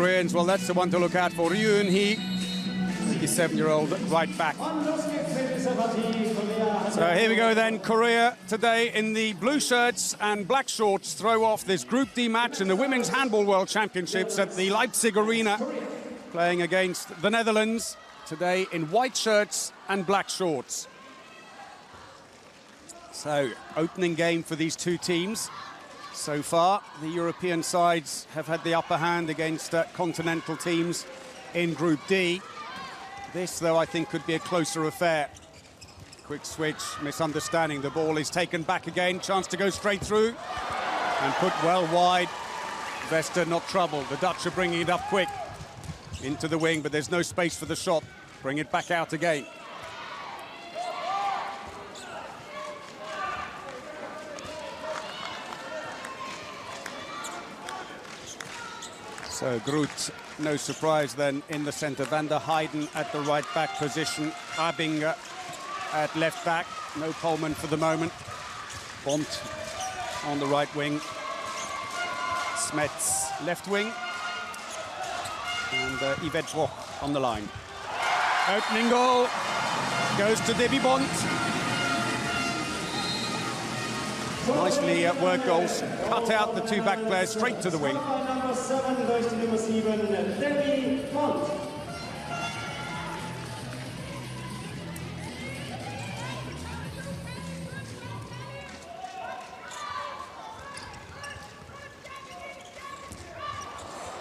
Koreans, well, that's the one to look out for. Ryu Eun-hee, 27-year-old right back. So here we go then. Korea today in the blue shirts and black shorts throw off this Group D match in the Women's Handball World Championships at the Leipzig Arena, playing against the Netherlands today in white shirts and black shorts. So, opening game for these two teams. So far, the European sides have had the upper hand against continental teams in Group D. This, though, I think could be a closer affair. Quick switch, misunderstanding. The ball is taken back again. Chance to go straight through and put well wide. Vester not troubled. The Dutch are bringing it up quick into the wing, but there's no space for the shot. Bring it back out again. So Groot, no surprise then in the centre. Van der Heijden at the right back position. Abing at left back. No Pullman for the moment. Bont on the right wing. Smets left wing. And Yvette Broch on the line. Opening goal goes to Debbie Bont. Nicely worked goals. Cut out the two back players straight to the wing. Number 7 goes to number 7, Debbie Bont.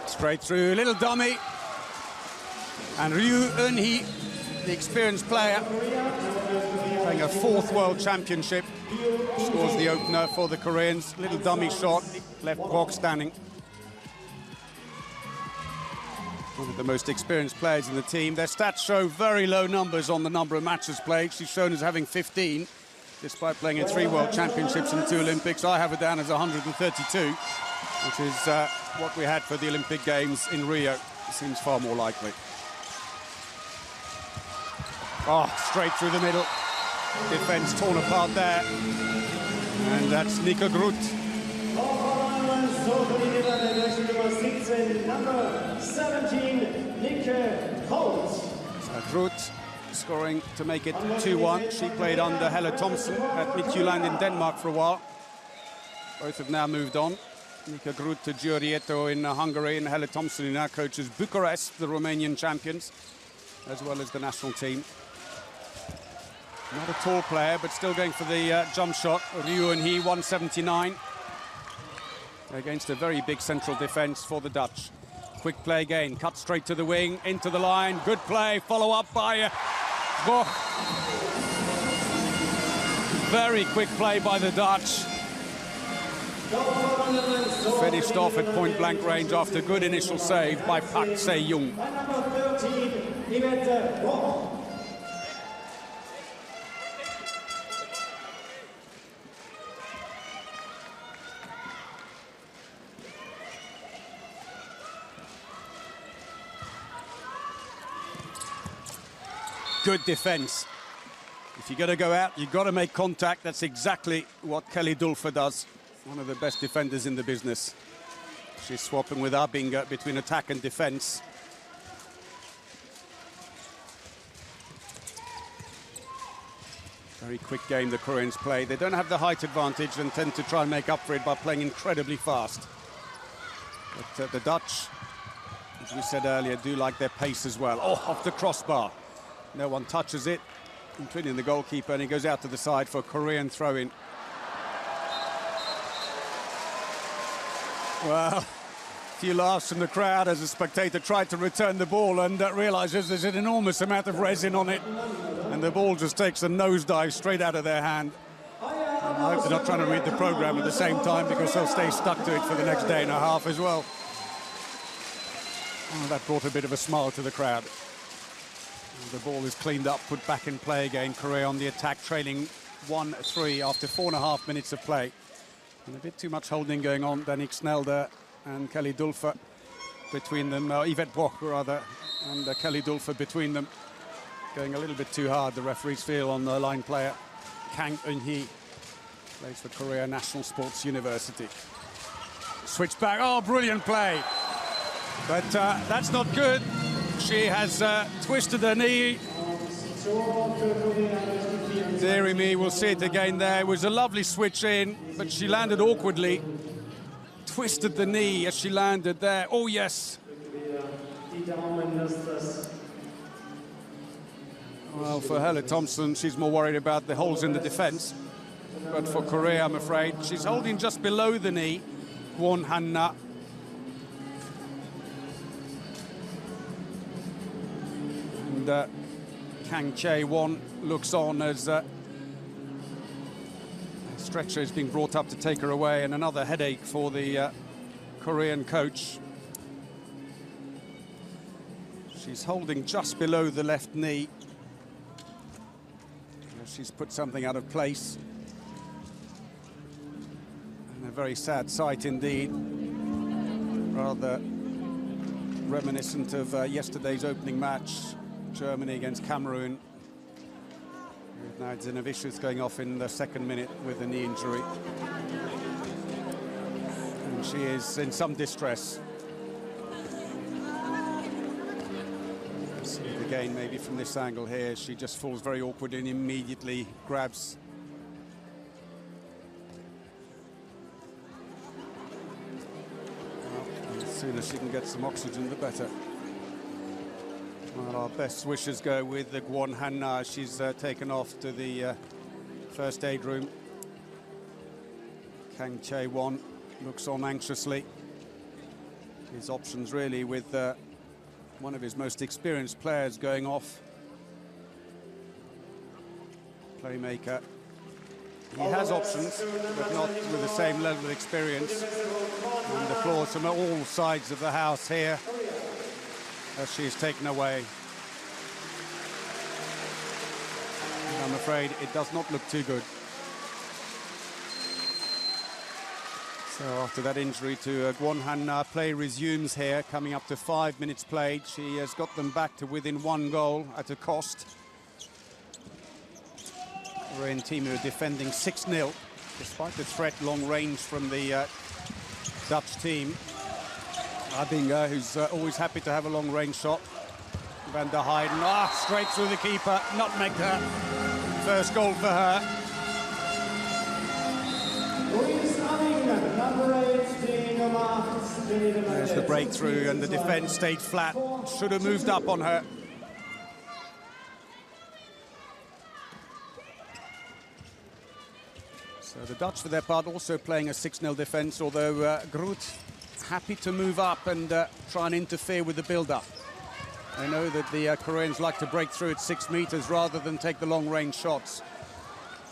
Straight through, little dummy. And Ryu Eun-hee, the experienced player, playing a 4th World Championship, scores the opener for the Koreans. Little dummy shot, left Brock standing. One of the most experienced players in the team. Their stats show very low numbers on the number of matches played. She's shown as having 15, despite playing in 3 World Championships and 2 Olympics. I have her down as 132, which is what we had for the Olympic Games in Rio. Seems far more likely. Oh, straight through the middle. Defense torn apart there. And that's Nika Groot. Number 17, Nika Groot. So Groot scoring to make it 2-1. She played under Helle Thomsen at Midtjylland in Denmark for a while. Both have now moved on. Nika Groot to Giorieto in Hungary, and Helle Thomsen, who now coaches Bucharest, the Romanian champions, as well as the national team. Not a tall player, but still going for the jump shot. Ryu Eun-hee, 179. Against a very big central defence for the Dutch. Quick play again, cut straight to the wing, into the line. Good play, follow up by Boch. Very quick play by the Dutch. Finished off at point-blank range after good initial save by Park Se-young. Good defence. If you're going to go out, you've got to make contact. That's exactly what Kelly Dulfer does. One of the best defenders in the business. She's swapping with Abing between attack and defence. Very quick game the Koreans play. They don't have the height advantage and tend to try and make up for it by playing incredibly fast. But the Dutch, as we said earlier, do like their pace as well. Oh, off the crossbar. No one touches it, including the goalkeeper, and he goes out to the side for a Korean throw-in. Well, a few laughs from the crowd as a spectator tried to return the ball and realises there's an enormous amount of resin on it, and the ball just takes a nosedive straight out of their hand. And I hope they're not trying to read the programme at the same time, because they'll stay stuck to it for the next day and a half as well. Oh, that brought a bit of a smile to the crowd. The ball is cleaned up, put back in play again. Korea on the attack, trailing 1-3 after 4.5 minutes of play. And a bit too much holding going on. Danik Snelder and Kelly Dulfer between them. Yvette Broch, rather, and Kelly Dulfer between them. Going a little bit too hard, the referees feel, on the line player. Kang Eun-hee plays for Korea National Sports University. Switch back. Oh, brilliant play. But that's not good. She has twisted her knee. Dearie me, we'll see it again there. It was a lovely switch in, but she landed awkwardly. Twisted the knee as she landed there. Oh, yes. Well, for Helle Thompson, she's more worried about the holes in the defense. But for Korea, I'm afraid, she's holding just below the knee, Kwon Han-na. And Kang Chae-won looks on as a stretcher is being brought up to take her away, and another headache for the Korean coach. She's holding just below the left knee. She's put something out of place. And a very sad sight indeed. Rather reminiscent of yesterday's opening match, Germany against Cameroon. Now Zinavicius going off in the second minute with a knee injury. And she is in some distress. See it again, maybe from this angle here. She just falls very awkward and immediately grabs. Well, as soon as she can get some oxygen, the better. Well, our best wishes go with the Kwon Han-na. She's taken off to the first aid room. Kang Chae-won looks on anxiously. His options really with one of his most experienced players going off. Playmaker. He has options, but not with the same level of experience. And applause from all sides of the house here as she is taken away. And I'm afraid it does not look too good. So after that injury to Kwon Han-na, play resumes here, coming up to 5 minutes played. She has got them back to within 1 goal at a cost. Korean team who are defending 6-0, despite the threat long range from the Dutch team. Abinga, who's always happy to have a long-range shot. Van der Heijden, straight through the keeper, not make her first goal for her. There's the breakthrough, and the defence stayed flat. Should have moved up on her. So the Dutch, for their part, also playing a 6-0 defence, although Groot happy to move up and try and interfere with the build-up. I know that the Koreans like to break through at 6 meters rather than take the long-range shots.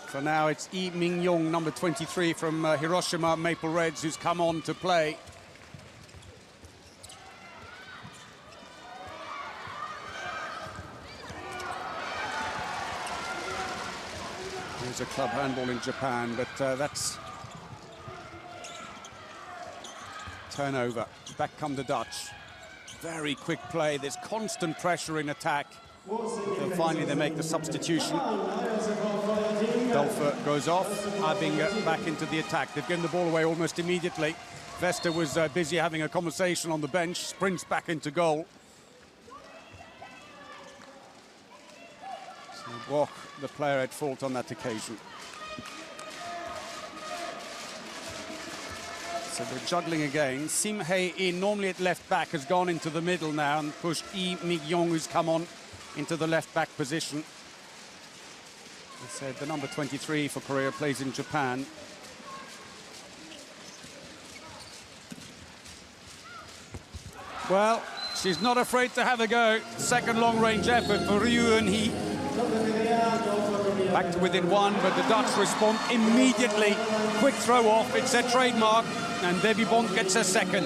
For now, it's Lee Min-young, number 23 from Hiroshima Maple Reds, who's come on to play. There's a club handball in Japan, but that's turnover. Back come the Dutch. Very quick play. There's constant pressure in attack. Until finally they make the substitution. Dolfer goes off. Abinga back into the attack. They've given the ball away almost immediately. Vesta was busy having a conversation on the bench. Sprints back into goal. So Wok, the player at fault on that occasion. So they're juggling again. Sim Hae-in, normally at left back, has gone into the middle now and pushed Lee Min-young, who's come on into the left back position. I said the number 23 for Korea plays in Japan. Well, she's not afraid to have a go. Second long-range effort for Ryu Eun-hee. Back to within 1, but the Dutch respond immediately. Quick throw off, it's their trademark, and Debbie Bond gets her second.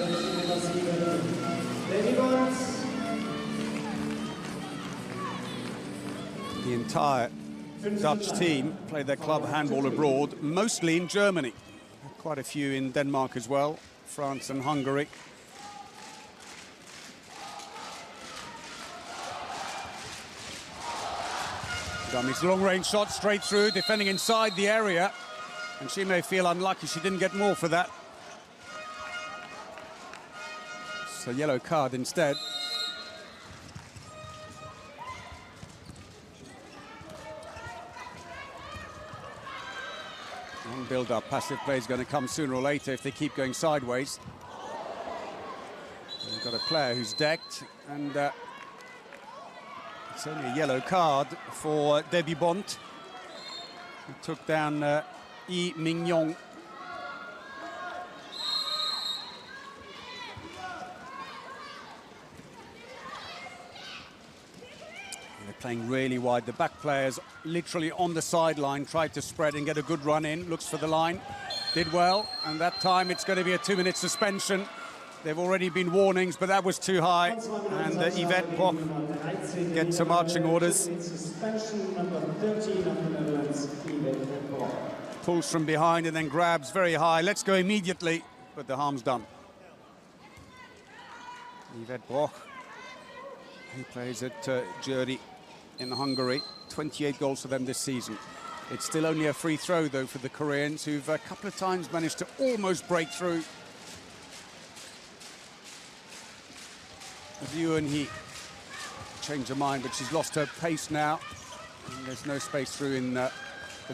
The entire Dutch team play their club handball abroad, mostly in Germany. Quite a few in Denmark as well, France and Hungary. Dummy's long-range shot straight through, defending inside the area. And she may feel unlucky she didn't get more for that. a yellow card instead. Long build-up, passive play is going to come sooner or later if they keep going sideways. We've got a player who's decked, and it's only a yellow card for Debbie Bont, who took down Yi Mingyong. They're playing really wide. The back players literally on the sideline, tried to spread and get a good run in, looks for the line, did well, and that time it's going to be a 2-minute suspension. There've already been warnings, but that was too high, and Yvette Boch gets some marching orders. Pulls from behind and then grabs very high. Let's go immediately, but the harm's done. Yvette Boch, who plays at Győri in Hungary. 28 goals for them this season. It's still only a free throw, though, for the Koreans, who've a couple of times managed to almost break through. Yoon Hee changed her mind, but she's lost her pace now. And there's no space through in the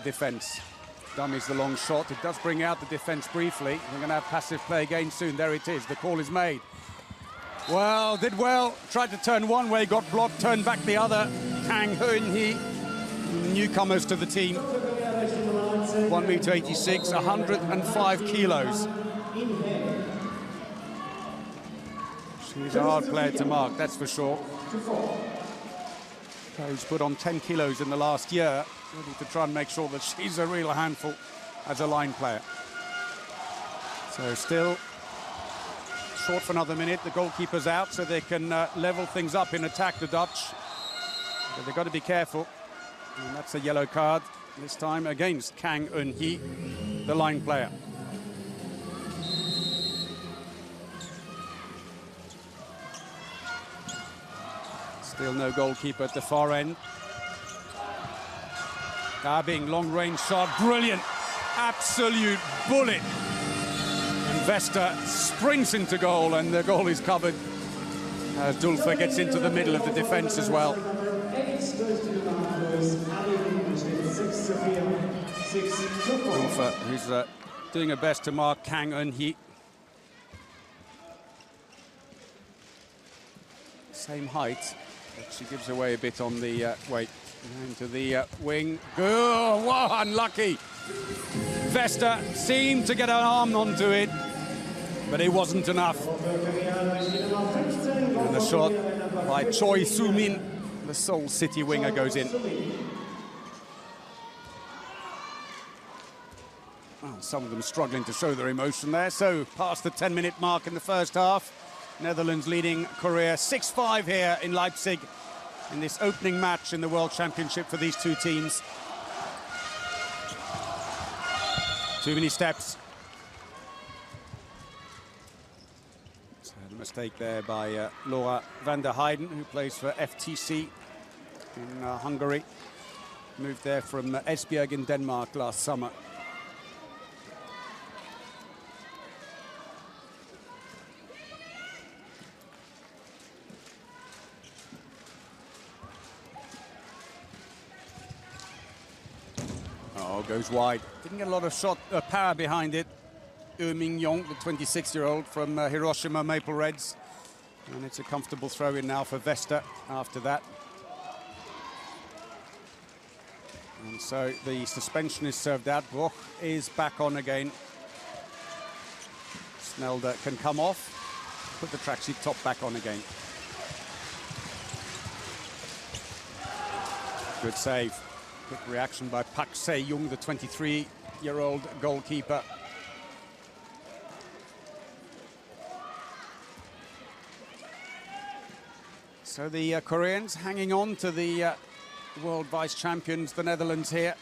defence. Dummies the long shot. It does bring out the defence briefly. We're going to have passive play again soon. There it is. The call is made. Well, did well. Tried to turn one way, got blocked, turned back the other. Kang Hoon Hee, newcomers to the team. 1m86, 105 kilos. She's a hard player to mark, that's for sure. She's put on 10 kilos in the last year, really to try and make sure that she's a real handful as a line player. So still short for another minute. The goalkeeper's out, so they can level things up in attack, the Dutch. But they've got to be careful. And that's a yellow card, this time against Kang Eun Hee, the line player. Still no goalkeeper at the far end. Bing, long-range shot, brilliant, absolute bullet. And Vesta sprints into goal, and the goal is covered as Dulfer gets into the middle of the defence as well. Dulfer, who's doing her best to mark Kang Eun Hee. Same height, but she gives away a bit on the weight. Into the wing. Oh, wow, unlucky. Vesta seemed to get an arm onto it, but it wasn't enough. And the shot by Choi Soo-min, the Seoul City winger, goes in. Well, some of them struggling to show their emotion there. So past the 10-minute mark in the first half. Netherlands leading Korea 6-5 here in Leipzig in this opening match in the World Championship for these two teams. Too many steps. So the mistake there by Laura van der Heijden, who plays for FTC in Hungary. Moved there from Esbjerg in Denmark last summer. Goes wide. Didn't get a lot of shot power behind it. Yu Mingyong, the 26-year-old from Hiroshima Maple Reds. And it's a comfortable throw in now for Vesta after that. And so the suspension is served out. Boch is back on again. Snelder can come off. Put the tracksuit top back on again. Good save. Quick reaction by Pak Se-young, the 23-year-old goalkeeper. So the Koreans hanging on to the world vice champions, the Netherlands here.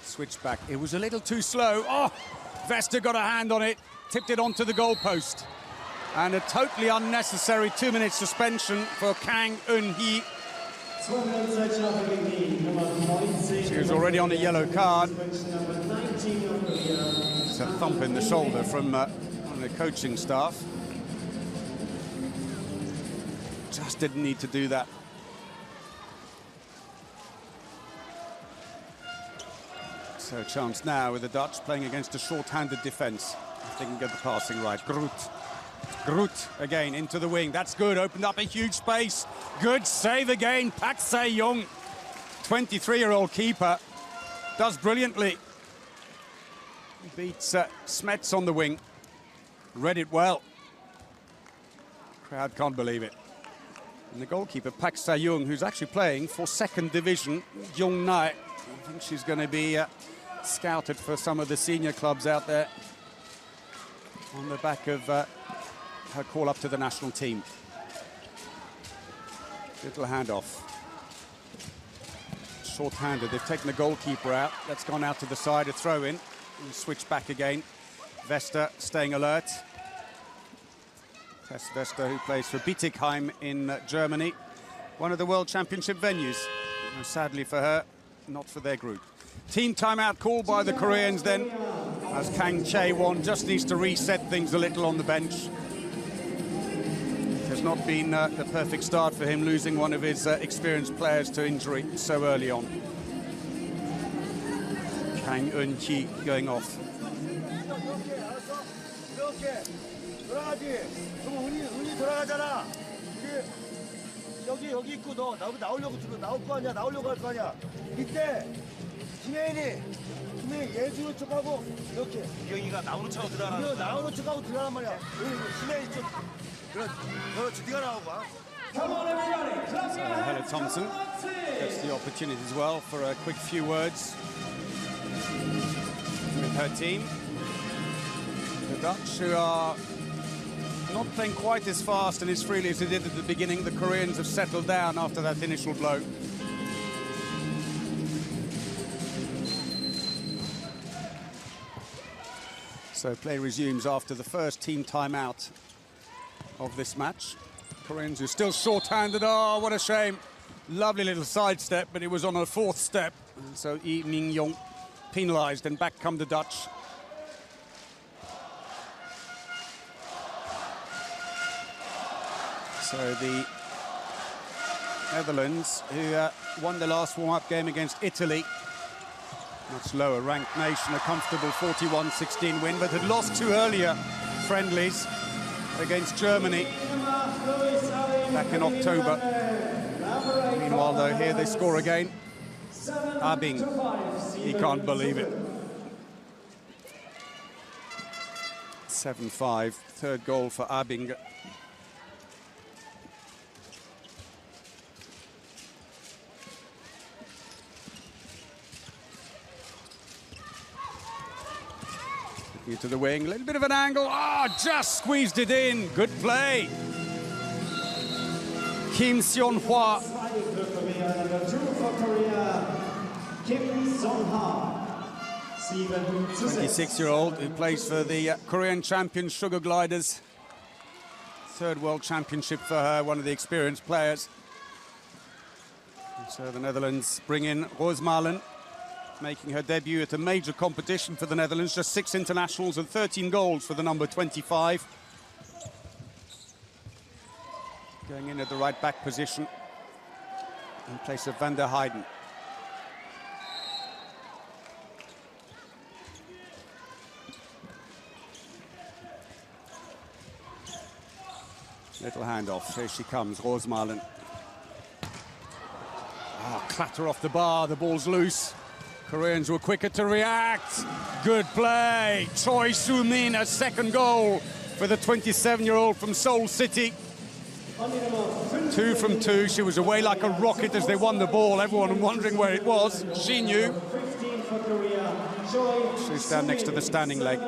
Switch back. It was a little too slow. Oh, Vesta got a hand on it, tipped it onto the goalpost. And a totally unnecessary 2-minute suspension for Kang Eun Hee. She was already on a yellow card. It's a thump in the shoulder from one of the coaching staff. Just didn't need to do that. So a chance now with the Dutch playing against a short-handed defence. If they can get the passing right. Groot again into the wing. That's good. Opened up a huge space. Good save again. Pak Se-young, 23-year-old keeper, does brilliantly. Beats Smets on the wing. Read it well. Crowd can't believe it. And the goalkeeper, Pak Se-young, who's actually playing for second division, Jong Nai. I think she's going to be scouted for some of the senior clubs out there on the back of her call up to the national team. Little handoff. Short-handed. They've taken the goalkeeper out. That's gone out to the side, a throw-in. And switch back again. Vesta staying alert. Tess Vesta, who plays for Bietigheim in Germany. One of the World Championship venues. Sadly for her, not for their group. Team timeout called by the Koreans then, as Kang Chae-won just needs to reset things a little on the bench. It has not been the perfect start for him, losing one of his experienced players to injury so early on. Kang Eun-hee going off. 여기 있고 너 나오려고 나올 거 아니야. 나오려고 할 거 아니야. 이때 김혜인이 예준을 척하고 이렇게 여기가 나오는 척하고 들어가는 나오는 척하고 들어가란 말이야. 김혜인이 좀 그렇지. 네가 나오고 봐. Helle Thompson gets the opportunity as well for a quick few words with her team. The Dutch, who are not playing quite as fast and as freely as they did at the beginning. The Koreans have settled down after that initial blow. So play resumes after the first team timeout of this match. Koreans are still short-handed. Oh, what a shame. Lovely little sidestep, but it was on a fourth step. And so Lee Min-young penalised, and back come the Dutch. So the Netherlands, who won the last warm-up game against Italy, much lower ranked nation, a comfortable 41-16 win, but had lost two earlier friendlies against Germany back in October. Meanwhile, though, here they score again. Abing, he can't believe it. 7-5, third goal for Abing. To the wing, a little bit of an angle. Oh, just squeezed it in. Good play. Kim Seon-hwa. 26-year-old who plays for the Korean champion Sugar Gliders. Third World Championship for her, one of the experienced players. And so the Netherlands bring in Roosmalen, making her debut at a major competition for the Netherlands. Just 6 internationals and 13 goals for the number 25. Going in at the right back position in place of Van der Heyden. Little handoff, here she comes, Roosmalen. Ah, clatter off the bar, the ball's loose. Koreans were quicker to react. Good play. Choi Soo-min, a second goal for the 27-year-old from Seoul City. 2 from 2. She was away like a rocket as they won the ball. Everyone wondering where it was. She knew. She's down next to the standing leg.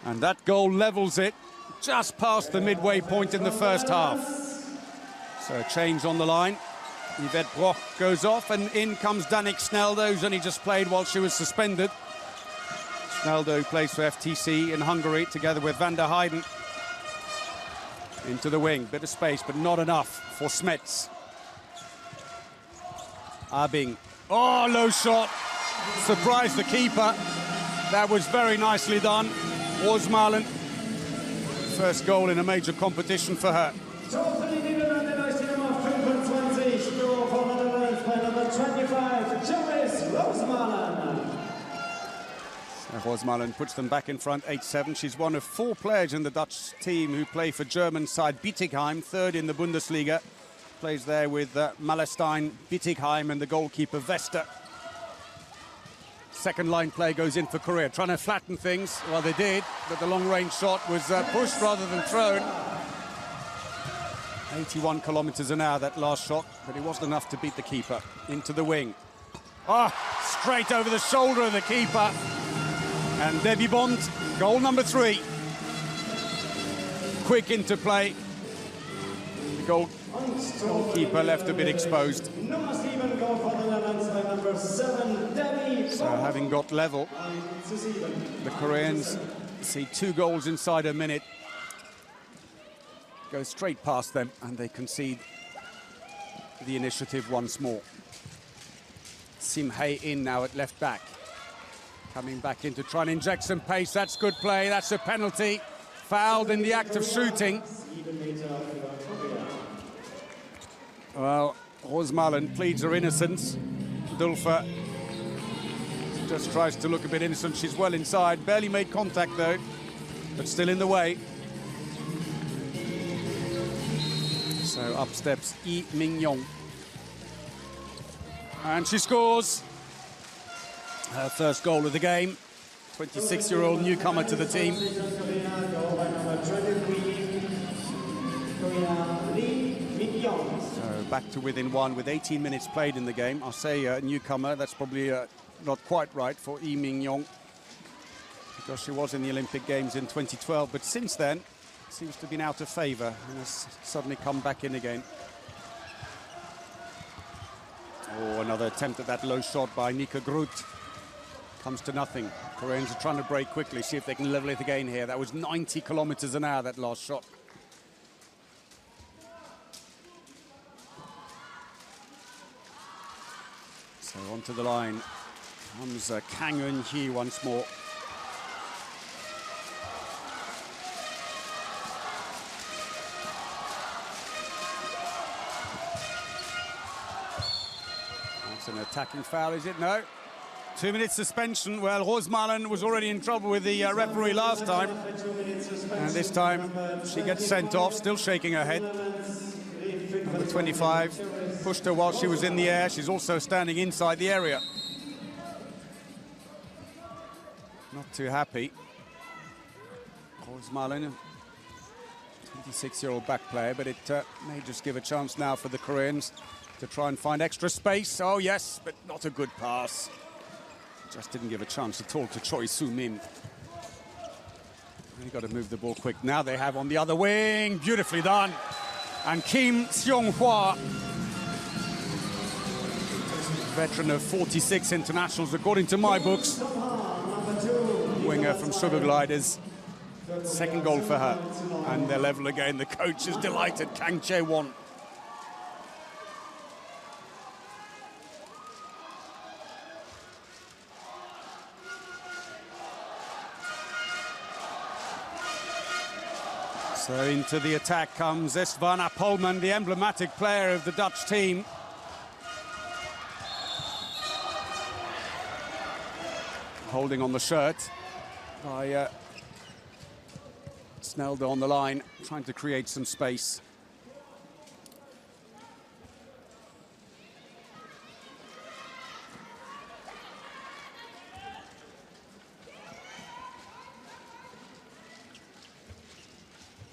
And that goal levels it just past the midway point in the first half. So a change on the line. Yvette Broch goes off, and in comes Danik Sneldo, who's only just played while she was suspended. Sneldo plays for FTC in Hungary, together with Van der Heyden. Into the wing, bit of space, but not enough for Smets. Abing. Oh, low shot. Surprised the keeper. That was very nicely done. Rosmalen. First goal in a major competition for her. Rosmalen puts them back in front, 8-7. She's one of 4 players in the Dutch team who play for German side Bietigheim, third in the Bundesliga. Plays there with Malestein, Bietigheim and the goalkeeper Vester. Second line play goes in for Korea, trying to flatten things. Well, they did, but the long-range shot was pushed rather than thrown. 81 kilometers an hour, that last shot, but it wasn't enough to beat the keeper. Into the wing. Ah, straight over the shoulder of the keeper. And Debbie Bond, goal number 3. Quick interplay. The goalkeeper left a bit exposed. So having got level, the Koreans see 2 goals inside a minute. Go straight past them and they concede the initiative once more. Sim Hae in now at left back. Coming back in to try and inject some pace. That's good play. That's a penalty. Fouled in the act of shooting. Well, Rosmalen pleads her innocence. Dulfer just tries to look a bit innocent. She's well inside. Barely made contact, though, but still in the way. So up steps Lee Min-young. And she scores. Her first goal of the game. 26-year-old newcomer to the team. So back to within 1 with 18 minutes played in the game. I'll say newcomer, that's probably not quite right for Lee Min-young, because she was in the Olympic Games in 2012, but since then seems to have been out of favour and has suddenly come back in again. Oh, another attempt at that low shot by Nika Groot. Comes to nothing. Koreans are trying to break quickly, see if they can level it again here. That was 90 kilometers an hour, that last shot. So onto the line comes Kang Eun-hee once more. That's an attacking foul, is it? No. 2-minute suspension. Well, Rosmalen was already in trouble with the referee last time. And this time she gets sent off, still shaking her head. Number 25 pushed her while she was in the air. She's also standing inside the area. Not too happy. Rosmalen, 26-year-old back player, but it may just give a chance now for the Koreans to try and find extra space. Oh, yes, but not a good pass. Just didn't give a chance at all to Choi Soo-min. You've got to move the ball quick. Now they have on the other wing. Beautifully done. And Kim Seong-hwa, veteran of 46 internationals, according to my books. Winger from Sugar Gliders. Second goal for her. And they're level again. The coach is delighted. Kang Chae-won. So into the attack comes Estvana Polman, the emblematic player of the Dutch team. Holding on the shirt by Snelde on the line, trying to create some space.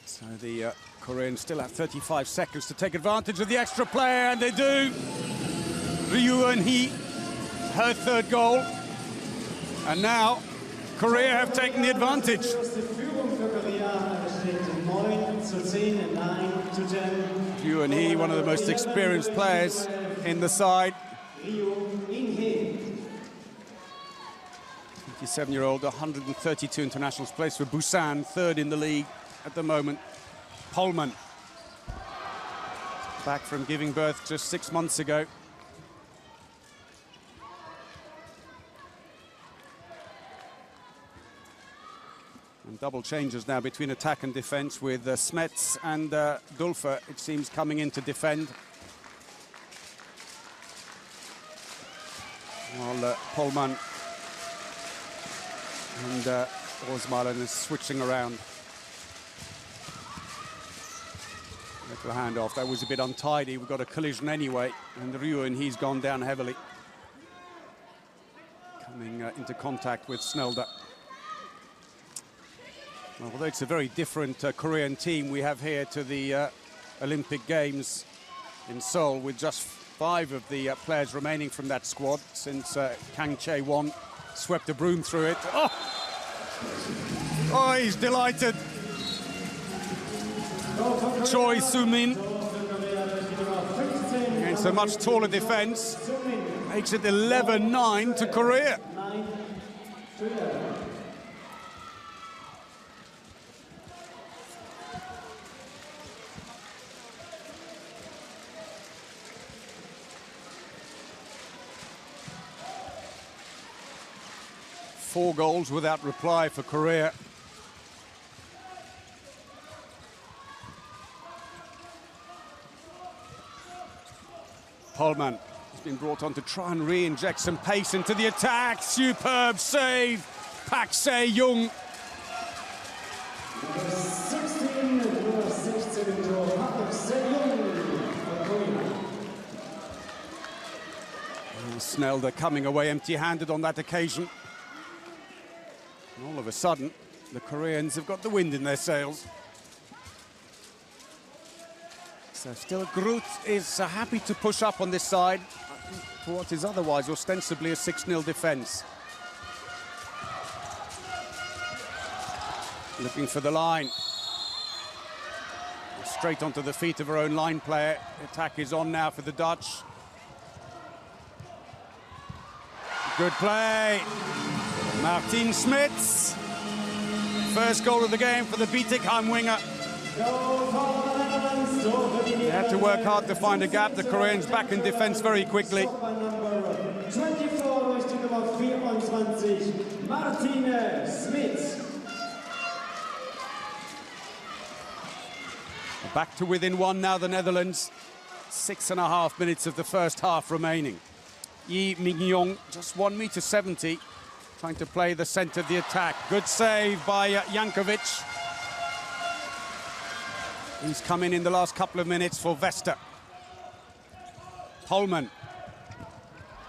So the Koreans still have 35 seconds to take advantage of the extra player, and they do. Ryu Eun-hee, her third goal. And now Korea have taken the advantage. Ryu Eun-hee, one of the most experienced players in the side. 27-year-old, 132 internationals, plays for Busan, third in the league at the moment. Polman back from giving birth just 6 months ago. And double changes now between attack and defense with Smets and Dulfer, it seems, coming in to defend. While Polman and Osmalen is switching around. Little handoff, that was a bit untidy. We got a collision anyway, and Ryuun, he's gone down heavily. Coming into contact with Snelde. Well, although it's a very different Korean team we have here to the Olympic Games in Seoul, with just 5 of the players remaining from that squad since Kang Chae-won swept a broom through it. Oh, he's delighted. Choi Soo-min against a much taller defense makes it 11-9 to Korea. Four goals without reply for Korea. Polman has been brought on to try and re-inject some pace into the attack. Superb save, Park Se-young. Snelde coming away empty-handed on that occasion. And all of a sudden, the Koreans have got the wind in their sails. So still Groot is happy to push up on this side for what is otherwise ostensibly a 6-0 defence. Looking for the line. Straight onto the feet of her own line player. The attack is on now for the Dutch. Good play. Martin Smits. First goal of the game for the Bietigheim winger. They had to work hard to find a gap. The Koreans back in defense very quickly. Back to within 1 now, the Netherlands. 6.5 minutes of the first half remaining. Yi Min-yong, just 1.70 m, trying to play the centre of the attack. Good save by Jankovic. He's come in the last couple of minutes for Vesta. Polman.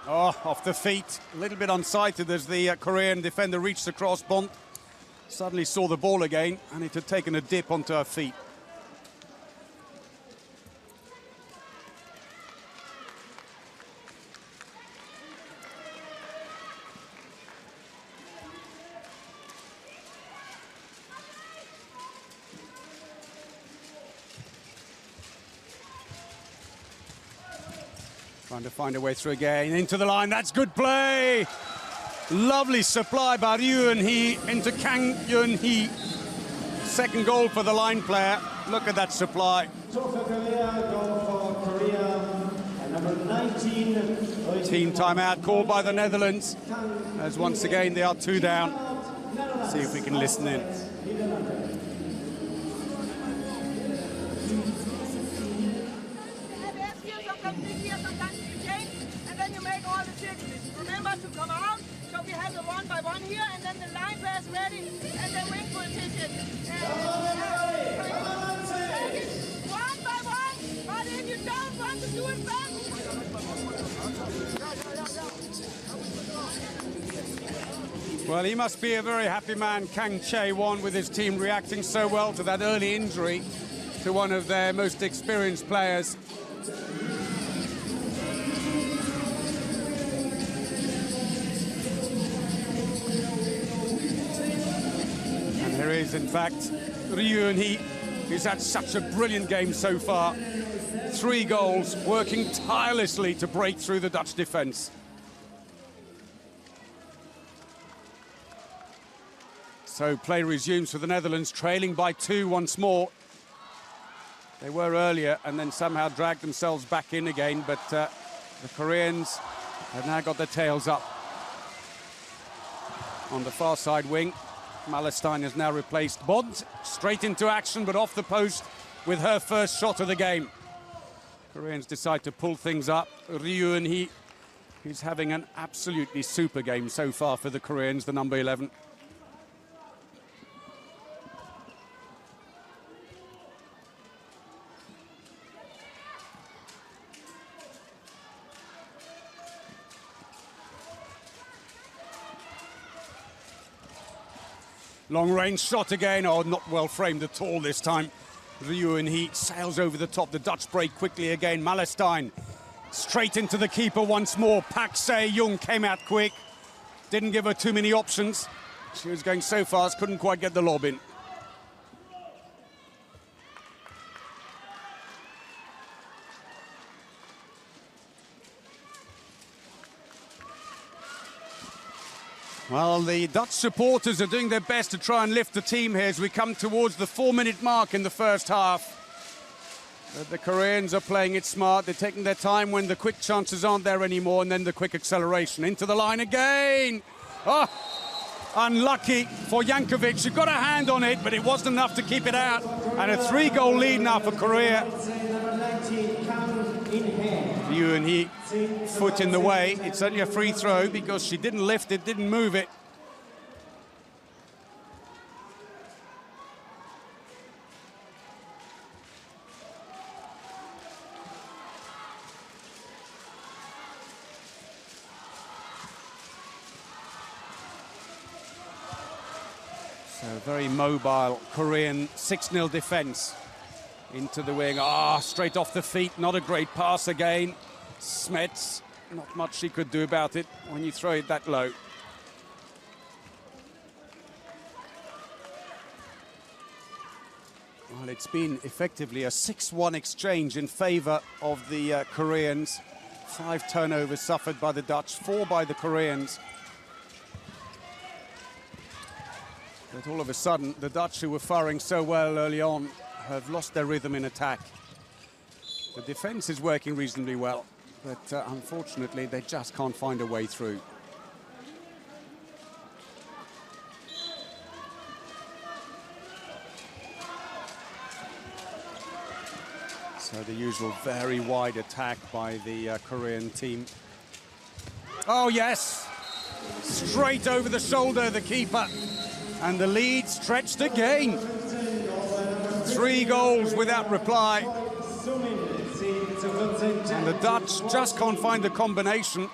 Oh, off the feet. A little bit unsighted as the Korean defender reached the crossbond. Suddenly saw the ball again, and it had taken a dip onto her feet. Trying to find a way through again, into the line, that's good play! Lovely supply by Ryuun-hee into Kang Yeon-hee. Second goal for the line player. Look at that supply. Team timeout called by the Netherlands, as once again they are 2 down. See if we can listen in. To come out, so we have the 1 by 1 here, and then the line pass ready, and then wing position. 1 by 1, but if you don't want to do it back. Well, he must be a very happy man, Kang Chae-won, with his team reacting so well to that early injury to one of their most experienced players. There is, in fact, Ryuun-hee, who's had such a brilliant game so far. 3 goals, working tirelessly to break through the Dutch defence. So play resumes for the Netherlands, trailing by 2 once more. They were earlier and then somehow dragged themselves back in again, but the Koreans have now got their tails up. On the far side wing, Malestein has now replaced Bod. Straight into action, but off the post with her first shot of the game. Koreans decide to pull things up. Ryu Eun-hee, who's having an absolutely super game so far for the Koreans, the number 11. Long-range shot again. Oh, not well framed at all this time. Ryu Eun-hee sails over the top. The Dutch break quickly again. Malestein straight into the keeper once more. Park Se-young came out quick. Didn't give her too many options. She was going so fast, couldn't quite get the lob in. Well, the Dutch supporters are doing their best to try and lift the team here as we come towards the 4-minute mark in the first half. But the Koreans are playing it smart. They're taking their time when the quick chances aren't there anymore, and then the quick acceleration. Into the line again. Oh, unlucky for Jankovic. She got a hand on it, but it wasn't enough to keep it out. And a 3-goal lead now for Korea. Ryu Eun-hee, foot in the way. It's only a free throw because she didn't lift it, didn't move it. So very mobile Korean 6-0 defense. Into the wing, straight off the feet, not a great pass again. Smets, not much she could do about it when you throw it that low. Well, it's been effectively a 6-1 exchange in favour of the Koreans. 5 turnovers suffered by the Dutch, 4 by the Koreans. But all of a sudden, the Dutch, who were firing so well early on, have lost their rhythm in attack. The defense is working reasonably well, but unfortunately they just can't find a way through. So the usual very wide attack by the Korean team. Oh yes, straight over the shoulder, the keeper, and the lead stretched again. 3 goals without reply. And the Dutch just can't find the combination.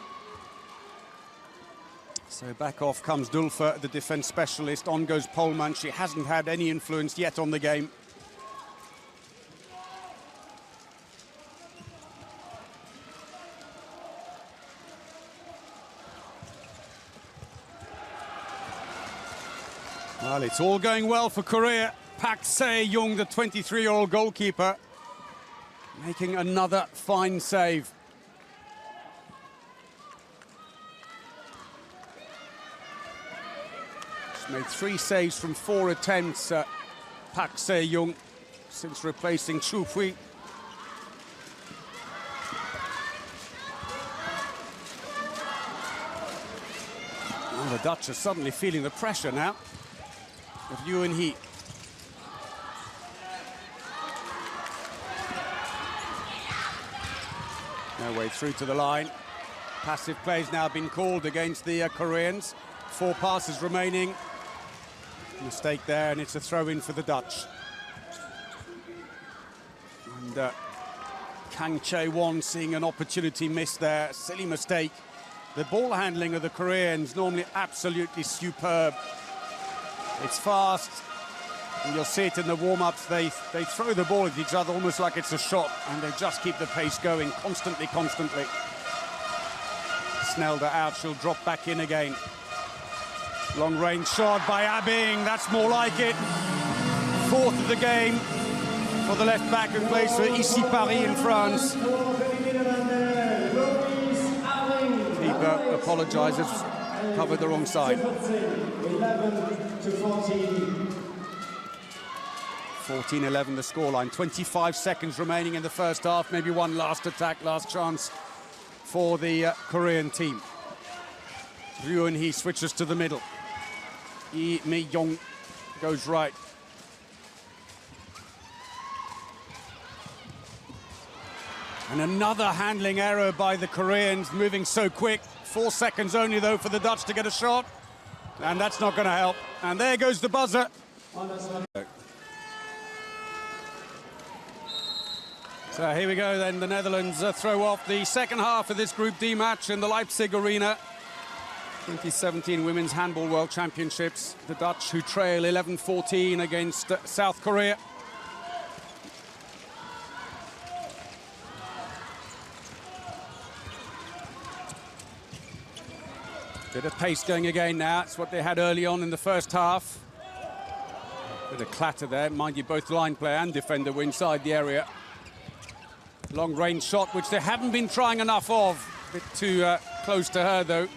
So back off comes Dulfer, the defense specialist. On goes Polman. She hasn't had any influence yet on the game. Well, it's all going well for Korea. Park Se-young, the 23-year-old goalkeeper, making another fine save. She's made 3 saves from 4 attempts, Park Se-young, since replacing Chu Pui. Well, the Dutch are suddenly feeling the pressure now of Ryu Eun-hee. No way through to the line. Passive play's now been called against the Koreans. 4 passes remaining. Mistake there, and it's a throw-in for the Dutch. And Kang Chae-won seeing an opportunity missed there. Silly mistake. The ball handling of the Koreans normally absolutely superb. It's fast. And you'll see it in the warm-ups. They throw the ball at each other almost like it's a shot, and they just keep the pace going constantly. Snelder out, she'll drop back in again. Long-range shot by Abing, that's more like it. 4th of the game for the left-back who plays for Ici Paris in France. Keeper apologises, covered the wrong side. 14-11 the scoreline. 25 seconds remaining in the first half. Maybe one last attack, last chance for the Korean team. Ryu Eun-hee switches to the middle. Lee Mi-young goes right. And another handling error by the Koreans, moving so quick. 4 seconds only, though, for the Dutch to get a shot. And that's not going to help. And there goes the buzzer. So here we go then, the Netherlands throw off the second half of this Group D match in the Leipzig Arena. 2017 Women's Handball World Championships. The Dutch who trail 11-14 against South Korea. Bit of pace going again now. It's what they had early on in the first half. Bit of clatter there. Mind you, both line player and defender were inside the area. Long range shot, which they haven't been trying enough of. A bit too close to her, though.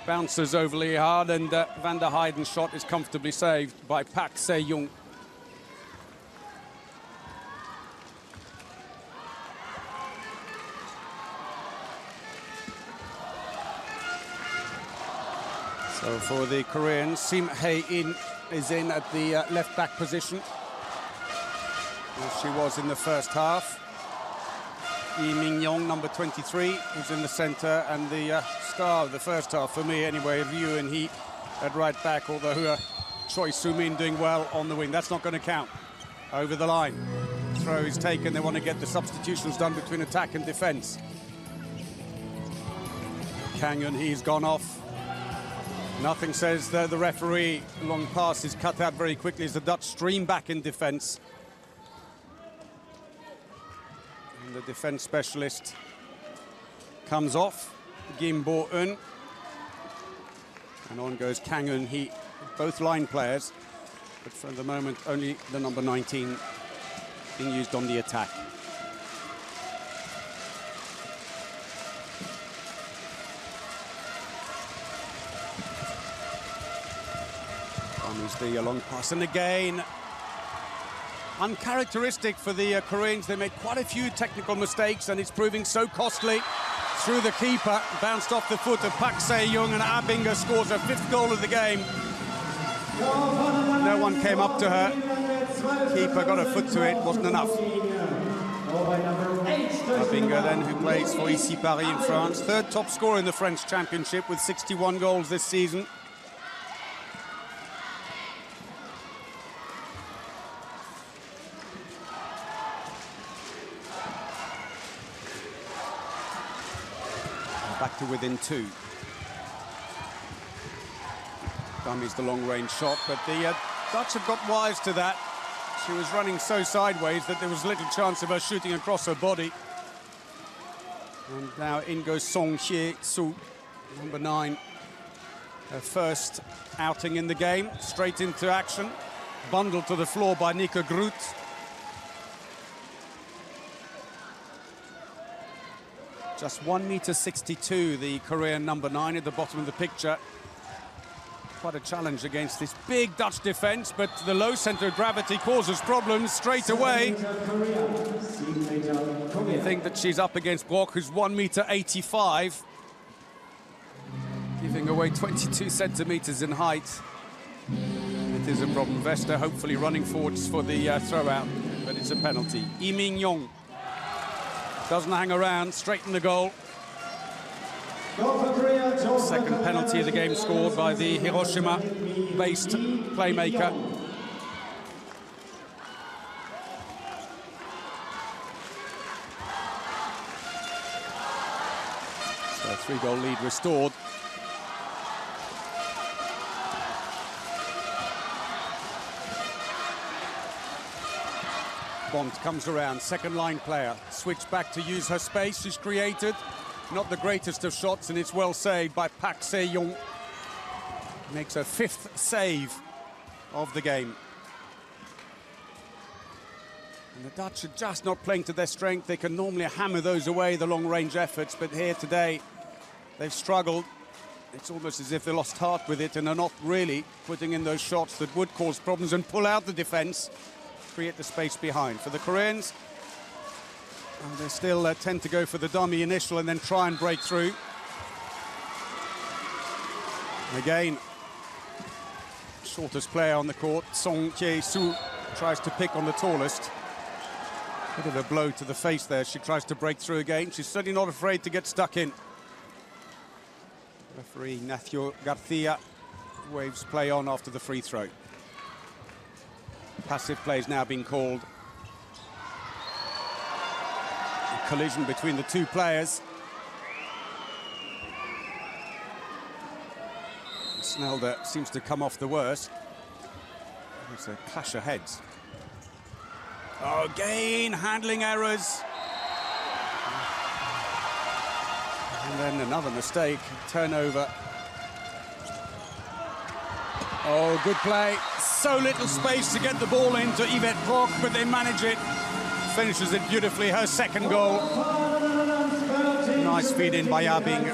Bounces overly hard, and Van der Heyden's shot is comfortably saved by Park Se-young. So for the Koreans, Sim Hae-in is in at the left back position, as she was in the first half. Lee Mi-young, number 23, is in the centre, and the star of the first half, for me anyway, Ryu Eun-hee at right back, although Choi Soo-min doing well on the wing. That's not going to count. Over the line. Throw is taken. They want to get the substitutions done between attack and defence. Kang Eun-hee's gone off. Nothing says the referee. Long pass is cut out very quickly as the Dutch stream back in defence. And the defence specialist comes off. Kim Bo-eun. And on goes Kang Eun-hee. Both line players, but for the moment only the number 19 being used on the attack. Comes the long pass, and again uncharacteristic for the Koreans. They made quite a few technical mistakes, and it's proving so costly. Through the keeper, bounced off the foot of Park Se-young, and Abinga scores her 5th goal of the game. No one came up to her. Keeper got her foot to it, wasn't enough. Abinga then, who plays for Ici Paris in France. 3rd top scorer in the French Championship with 61 goals this season. Back to within 2. Dummies the long-range shot, but the Dutch had got wise to that. She was running so sideways that there was little chance of her shooting across her body. And now in goes Song Hye-soo, number 9. Her first outing in the game, straight into action. Bundled to the floor by Nika Groot. Just 1.62 m, the Korean number 9 at the bottom of the picture. Quite a challenge against this big Dutch defence, but the low centre of gravity causes problems straight away. You think that she's up against Brock, who's 1.85 m, giving away 22 centimetres in height. It is a problem. Vesta hopefully running forwards for the throw-out, but it's a penalty. Lee Mi-young doesn't hang around, straight in the goal. Second penalty of the game scored by the Hiroshima-based playmaker. So a 3-goal lead restored. Bond comes around, second line player. Switch back to use her space she's created. Not the greatest of shots, and it's well saved by Park Se-young. Makes her 5th save of the game. And the Dutch are just not playing to their strength. They can normally hammer those away, the long-range efforts, but here today they've struggled. It's almost as if they lost heart with it and are not really putting in those shots that would cause problems and pull out the defence. create the space behind. For the Koreans, they still tend to go for the dummy initial and then try and break through. Again, shortest player on the court, Song Kye-soo, tries to pick on the tallest. Bit of a blow to the face there. She tries to break through again. She's certainly not afraid to get stuck in. Referee Ignacio Garcia waves play on after the free throw. Passive play is now being called. A collision between the two players. Snelder seems to come off the worst. It's a clash of heads. Oh, again, handling errors. And then another mistake, turnover. Oh, good play. So little space to get the ball into Yvette Brock, but they manage it. Finishes it beautifully, her second goal. Nice feed in by Abing.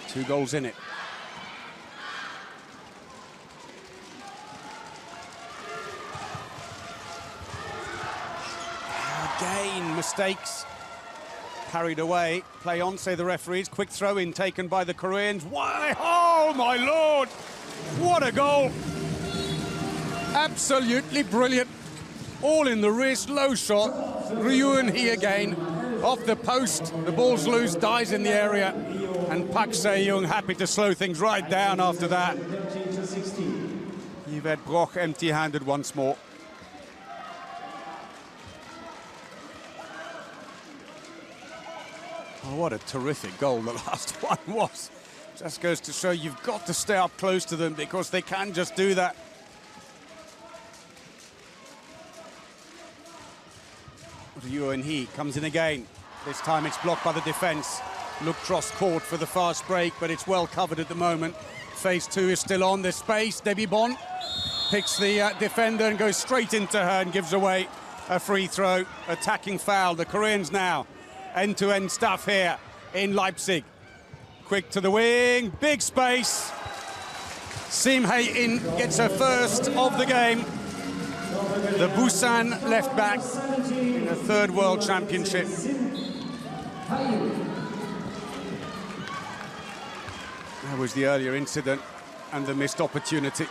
Two goals in it. Again, mistakes. Carried away. Play on, say the referees. Quick throw in taken by the Koreans. Why? Oh, my Lord! What a goal! Absolutely brilliant. All in the wrist, low shot. Ryuun Hee again. Off the post, the ball's loose, dies in the area. And Park Se-young happy to slow things right down after that. Yvette Brock empty-handed once more. Oh, what a terrific goal the last one was. Just goes to show you've got to stay up close to them because they can just do that. Ryuun Hee comes in again. This time it's blocked by the defence. Look cross court for the fast break, but it's well covered at the moment. Phase two is still on. There's space. Debbie Bon picks the defender and goes straight into her and gives away a free throw. Attacking foul. The Koreans now end-to-end stuff here in Leipzig. Quick to the wing. Big space. Sim Hae-in gets her first of the game. The Busan left back in the third World Championship. That was the earlier incident and the missed opportunity.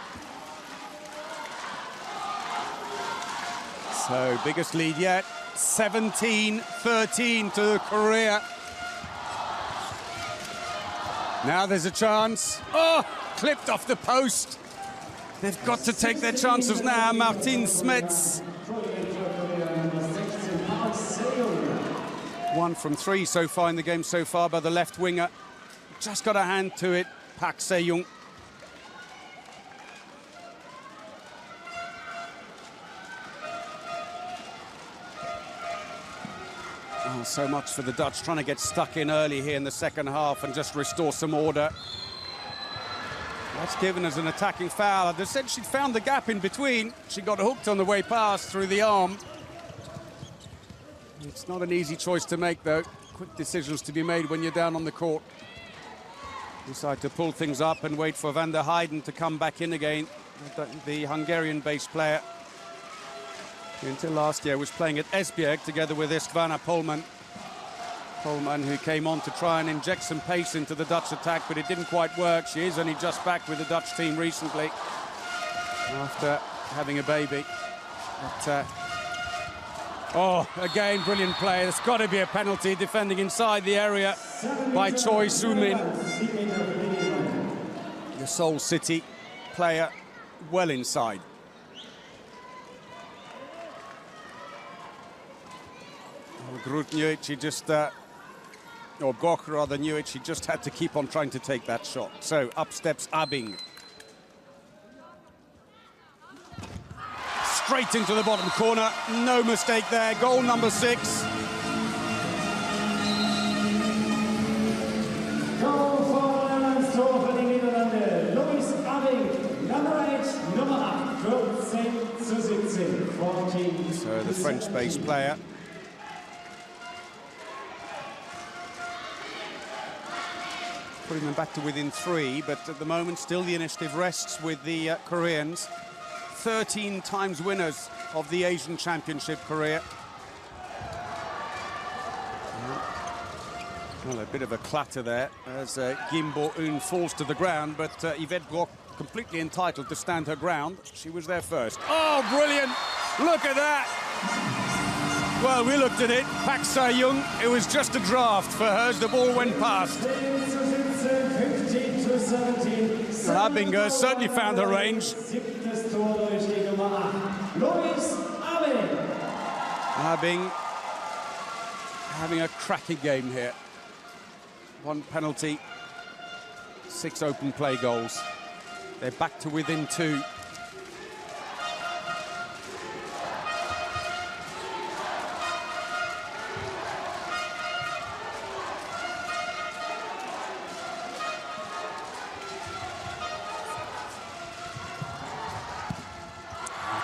So, biggest lead yet, 17-13 to Korea. Now there's a chance. Oh, clipped off the post. They've got to take their chances now. Martin Smets. 1 from 3 so far in the game so far by the left winger. Just got a hand to it, Park Se-young. Oh, so much for the Dutch, trying to get stuck in early here in the second half and just restore some order. That's given as an attacking foul. They said she'd found the gap in between. She got hooked on the way past through the arm. It's not an easy choice to make, though. Quick decisions to be made when you're down on the court. Decide to pull things up and wait for Van der Heijden to come back in again. The Hungarian-based player, who until last year was playing at Esbjerg together with Istvana Polman. Polman, who came on to try and inject some pace into the Dutch attack, but it didn't quite work. She is only just back with the Dutch team recently after having a baby. But, oh, again, brilliant play. There's got to be a penalty. Defending inside the area by Choi Soo-min. The Seoul City player well inside. Oh, Groot knew it. She just, or Gok rather knew it. She just had to keep on trying to take that shot. So up steps Abing. Straight into the bottom corner. No mistake there. Goal number 6. Goal for Netherlands, Tor voor de Nederlanden. Louis Abing, number 8, nummer 8, 14-17, 14. So the French-based player. putting them back to within 3, but at the moment still the initiative rests with the Koreans. 13 times winners of the Asian Championship, Korea. Well, a bit of a clatter there as Kim Bo-eun falls to the ground, but Yvette Brock completely entitled to stand her ground. She was there first. Oh, brilliant! Look at that! Well, we looked at it. Pak Sa-young, it was just a draft for her as the ball went past. Abinger certainly found her range. Abing having a cracking game here. 1 penalty, 6 open play goals. They're back to within 2.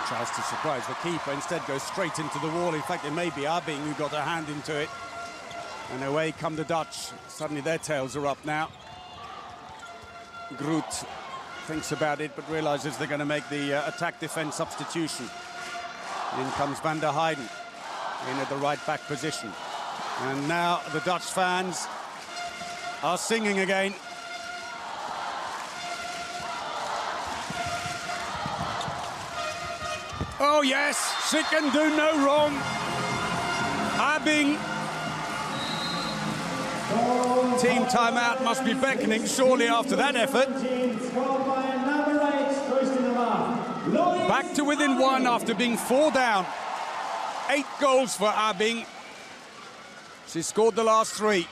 Tries to surprise the keeper, instead goes straight into the wall. In fact, it may be Abing who got a hand into it. And away come the Dutch. Suddenly their tails are up now. Groot thinks about it, but realizes they're going to make the attack-defense substitution. In comes Van der Heyden, in at the right-back position. And now the Dutch fans are singing again. Oh, yes, she can do no wrong. Abing. Team timeout must be beckoning surely after that effort. Back to within 1 after being 4 down. 8 goals for Abing. She scored the last 3.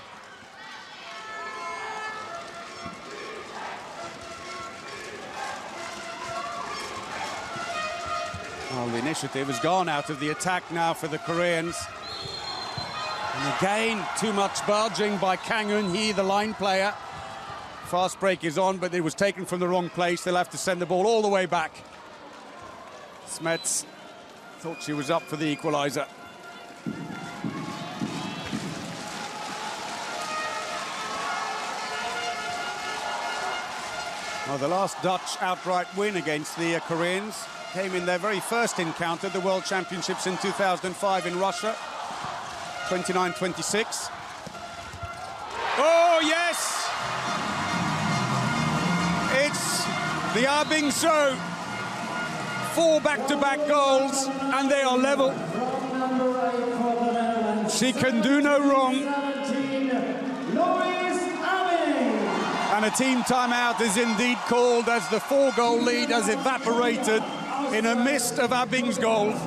Well, the initiative has gone out of the attack now for the Koreans. And again, too much barging by Kang Eun-hee, the line player. Fast break is on, but it was taken from the wrong place. They'll have to send the ball all the way back. Smets thought she was up for the equaliser. Well, the last Dutch outright win against the Koreans came in their very first encounter at the World Championships in 2005 in Russia. 29-26. Oh, yes! It's the Abing show. 4 back-to-back goals, and they are level. She can do no wrong. And a team timeout is indeed called as the 4-goal lead has evaporated in a mist of Abing's goals.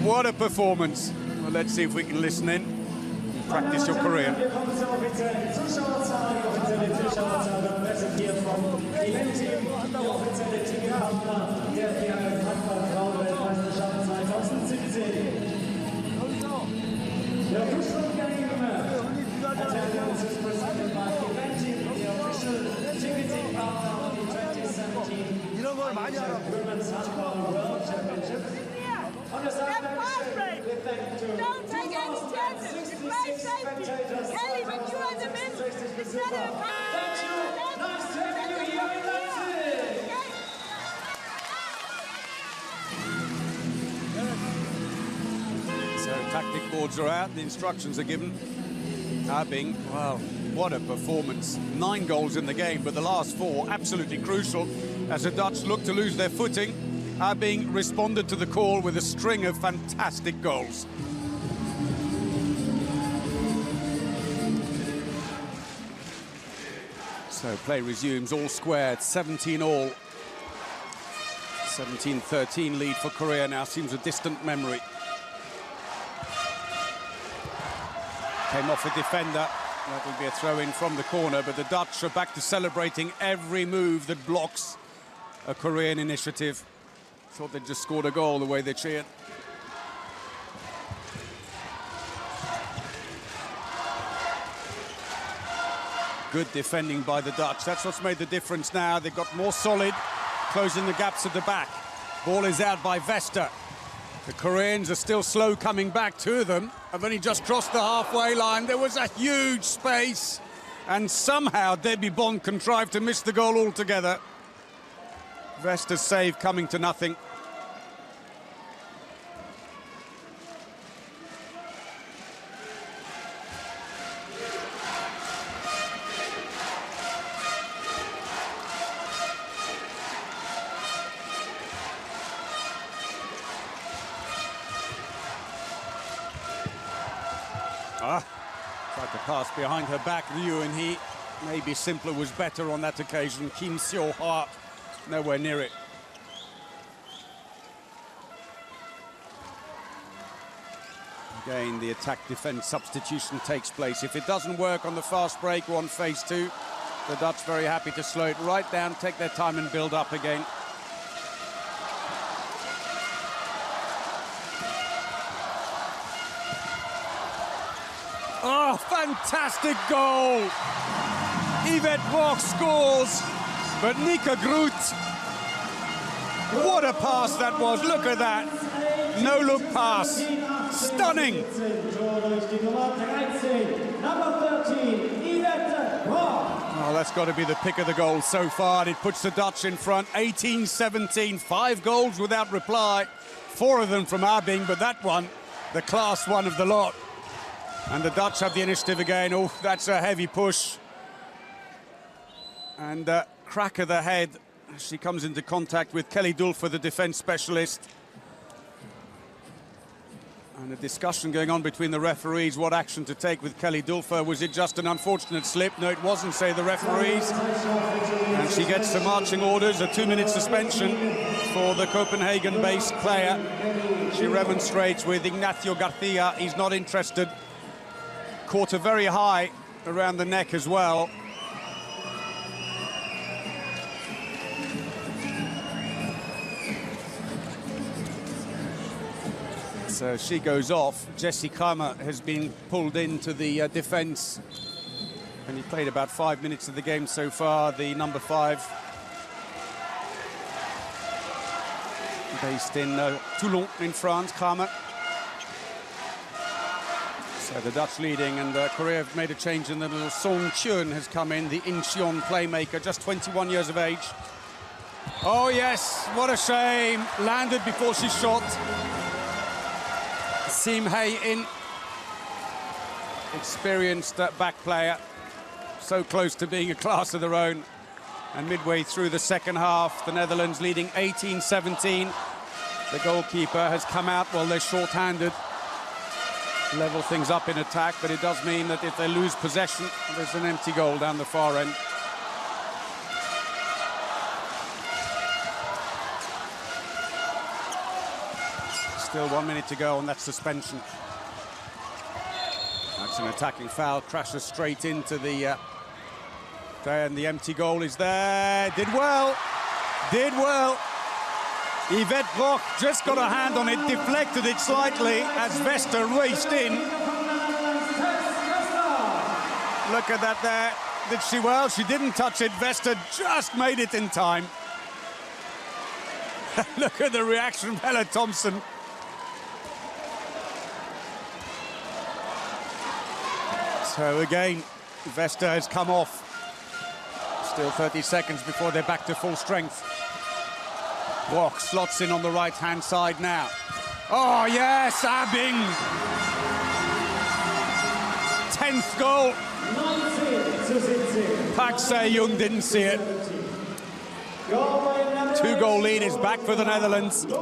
What a performance. Well, let's see if we can listen in and practice your Korean. 이런 걸 많이 알아. Don't take any chances. It's play safety. Kelly, when you're in the middle, it's not a pass. Nice to have you here in Leipzig. So tactic boards are out, the instructions are given. Abing, wow, what a performance. 9 goals in the game, but the last 4 absolutely crucial as the Dutch look to lose their footing. Abing responded to the call with a string of fantastic goals. So play resumes, all squared, 17 all. 17-13 lead for Korea now seems a distant memory. Came off a defender. That will be a throw-in from the corner, but the Dutch are back to celebrating every move that blocks a Korean initiative. Thought they'd just scored a goal the way they cheered. Good defending by the Dutch. That's what's made the difference now. They've got more solid, closing the gaps at the back. Ball is out by Vester. The Koreans are still slow coming back to them. Have only just crossed the halfway line. There was a huge space, and somehow Debbie Bond contrived to miss the goal altogether. Vesta's save coming to nothing. Tried to pass behind her back, Liu, and he maybe simpler was better on that occasion. Kim Seo-ha, nowhere near it. Again, the attack-defense substitution takes place. If it doesn't work on the fast break or on phase two, the Dutch very happy to slow it right down, take their time and build up again. Oh, fantastic goal! Yvette Rock scores, but Nika Groot, what a pass that was, look at that. No-look pass, stunning. Oh, that's got to be the pick of the goal so far, and it puts the Dutch in front, 18-17, 5 goals without reply, 4 of them from Abing, but that one, the class one of the lot. And the Dutch have the initiative again. Oh, that's a heavy push. And crack of the head. She comes into contact with Kelly Dulfer, the defence specialist. And a discussion going on between the referees, what action to take with Kelly Dulfer. Was it just an unfortunate slip? No, it wasn't, say the referees. And she gets the marching orders, a 2-minute suspension for the Copenhagen-based player. She remonstrates with Ignacio Garcia. He's not interested. Caught her very high around the neck as well. So she goes off. Jesse Kramer has been pulled into the defence. And he played about 5 minutes of the game so far, the number 5. Based in Toulon in France, Kramer. So the Dutch leading, and Korea have made a change in the middle. Song Chun has come in, the Incheon playmaker, just 21 years of age. Oh yes, what a shame. Landed before she shot. Sim Hae-in, experienced back player, so close to being a class of their own. And midway through the second half, the Netherlands leading 18-17. The goalkeeper has come out while they're short-handed. Level things up in attack, but it does mean that if they lose possession, there's an empty goal down the far end. Still 1 minute to go on that suspension. That's an attacking foul, crashes straight into the and the empty goal is there. Did well. Yvette Brock just got a hand on it, deflected it slightly as Vesta raced in. Look at that there. Did she well? She didn't touch it. Vesta just made it in time. Look at the reaction from Helle Thompson. So again, Vesta has come off. Still 30 seconds before they're back to full strength. Walk slots in on the right-hand side now. Oh, yes, Abing. 10th goal. Park Se-young didn't see it. 2-goal lead is back for the Netherlands. And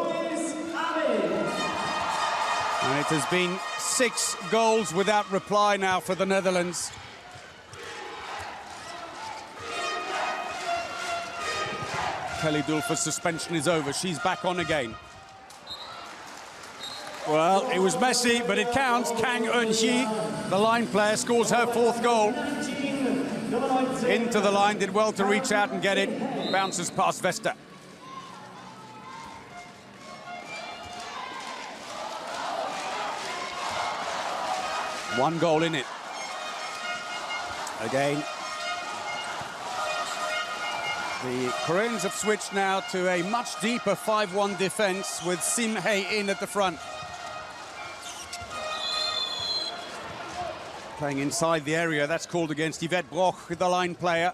it has been 6 goals without reply now for the Netherlands. Kelly Dulfer's suspension is over. She's back on again. Well, it was messy, but it counts. Kang Eun-hee, the line player, scores her 4th goal. Into the line, did well to reach out and get it. Bounces past Vesta. One goal in it. Again, The Koreans have switched now to a much deeper 5-1 defense with Sim Hae-in at the front. Playing inside the area, that's called against Yvette Broch, the line player.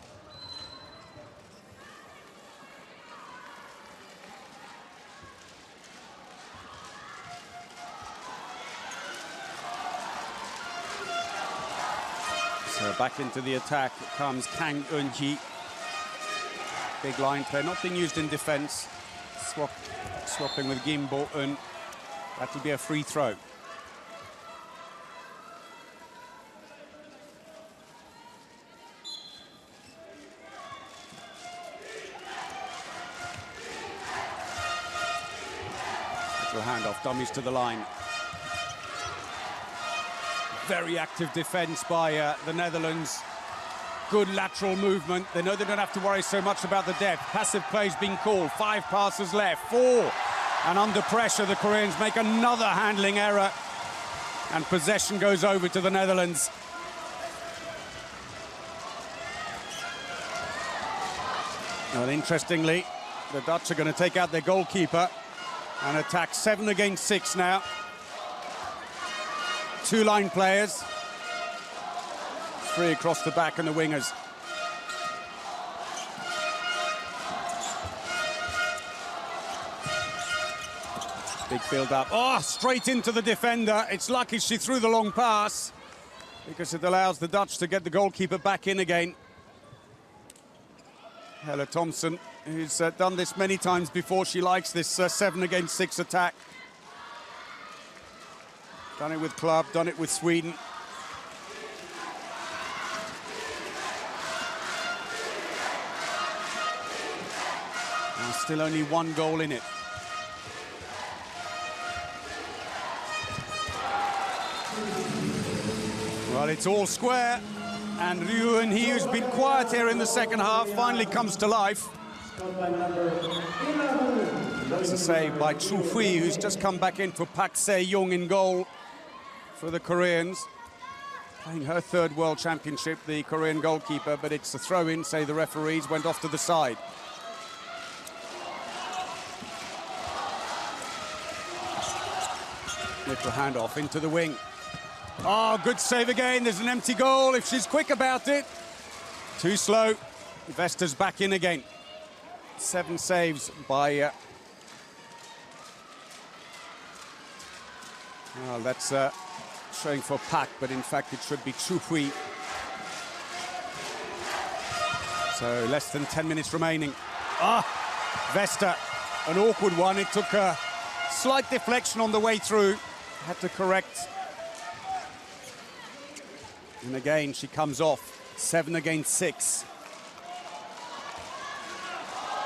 So back into the attack comes Kang Eun-hee. Big line player, not being used in defense. Swapping with Kim Bo-eun. That'll be a free throw. Little handoff, dummies to the line. Very active defense by the Netherlands. Good lateral movement. They know they don't have to worry so much about the depth. Passive play's been called. 5 passes left, 4. And under pressure, the Koreans make another handling error. And possession goes over to the Netherlands. Well, interestingly, the Dutch are going to take out their goalkeeper and attack 7 against 6 now. 2 line players. 3 across the back and the wingers. Big build up. Oh, straight into the defender. It's lucky she threw the long pass because it allows the Dutch to get the goalkeeper back in again. Helle Thompson, who's done this many times before. She likes this 7 against 6 attack. Done it with club, done it with Sweden. And still only 1 goal in it. Well, it's all square. And Ryu Eun-hee, who's been quiet here in the second half, finally comes to life. That's a save by Chu Hui, who's just come back in for Park Se-young in goal for the Koreans. Playing her 3rd World Championship, the Korean goalkeeper, but it's a throw-in, say the referees, went off to the side. Little handoff into the wing. Oh, good save again. There's an empty goal if she's quick about it. Too slow. Vesta's back in again. 7 saves by... Well, that's showing for Pak, but in fact it should be Chu Hui. So less than 10 minutes remaining. Ah, Vesta, an awkward one. It took a slight deflection on the way through. Had to correct. And again, she comes off. 7 against 6.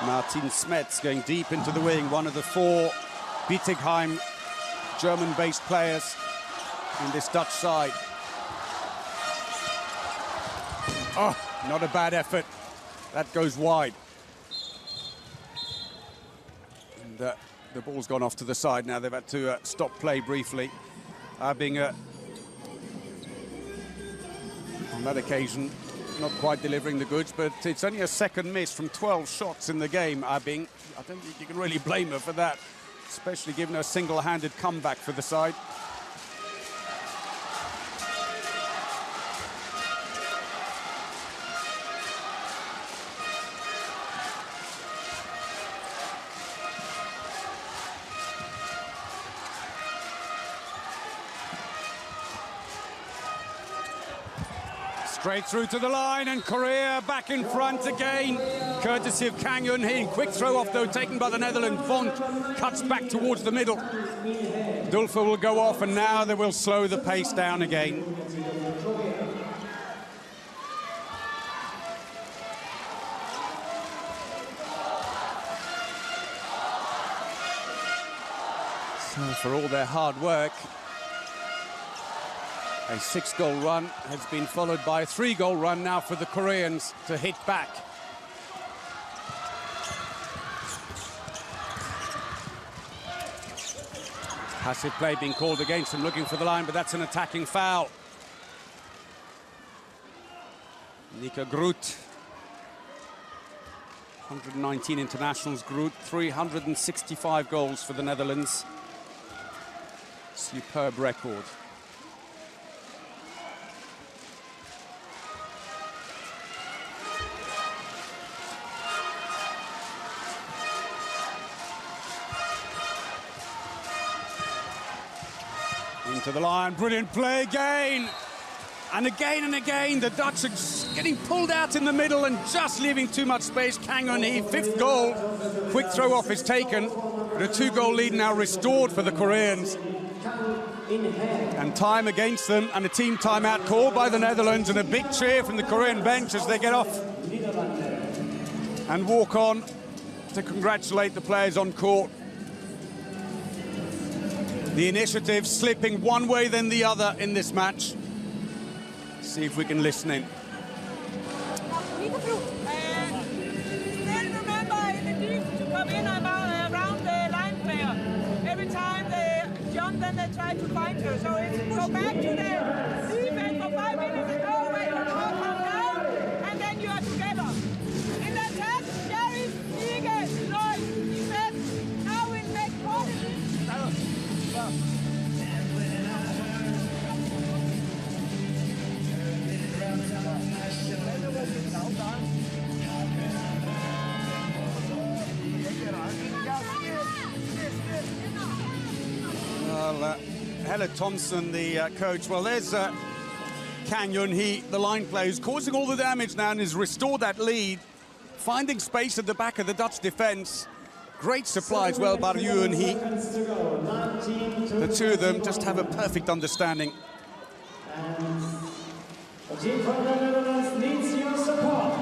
Martin Smets going deep into the wing. One of the 4 Bietigheim German-based players in this Dutch side. Oh, not a bad effort. That goes wide. And the ball's gone off to the side now. They've had to stop play briefly. Being on that occasion, not quite delivering the goods, but it's only a 2nd miss from 12 shots in the game, Abing. I don't think you can really blame her for that, especially given her single-handed comeback for the side. Straight through to the line, and Korea back in front again, courtesy of Kang Eun-hee. Quick throw off, though, taken by the Netherlands. Vonk cuts back towards the middle. Dulfer will go off, and now they will slow the pace down again. So for all their hard work, a 6-goal run has been followed by a 3-goal run now for the Koreans to hit back. Passive play being called against them, looking for the line, but that's an attacking foul. Nika Groot. 119 internationals, Groot, 365 goals for the Netherlands. Superb record. Into the line, brilliant play again. And again, the Dutch are getting pulled out in the middle and just leaving too much space. Kang Eun-hee, 5th goal. Quick throw off is taken. But a 2-goal lead now restored for the Koreans. And time against them, and a team timeout called by the Netherlands, and a big cheer from the Korean bench as they get off and walk on to congratulate the players on court. The initiative slipping one way then the other in this match. See if we can listen in. Still remember in the deep to come in around the line player. Every time they jump, then they try to find her. So it's go back to the defense for 5 minutes and go away. You all come down, and then you are together. In the attack, Jerry, Siege, Lloyd, defense. Now we make quality. Well, Helle Thompson, the coach. Well, there's Kang Eun-hee, the line player, who's causing all the damage now and has restored that lead, finding space at the back of the Dutch defence. Great supply as well by Eun-hee. The two of them just have a perfect understanding. The team from the Netherlands needs your support.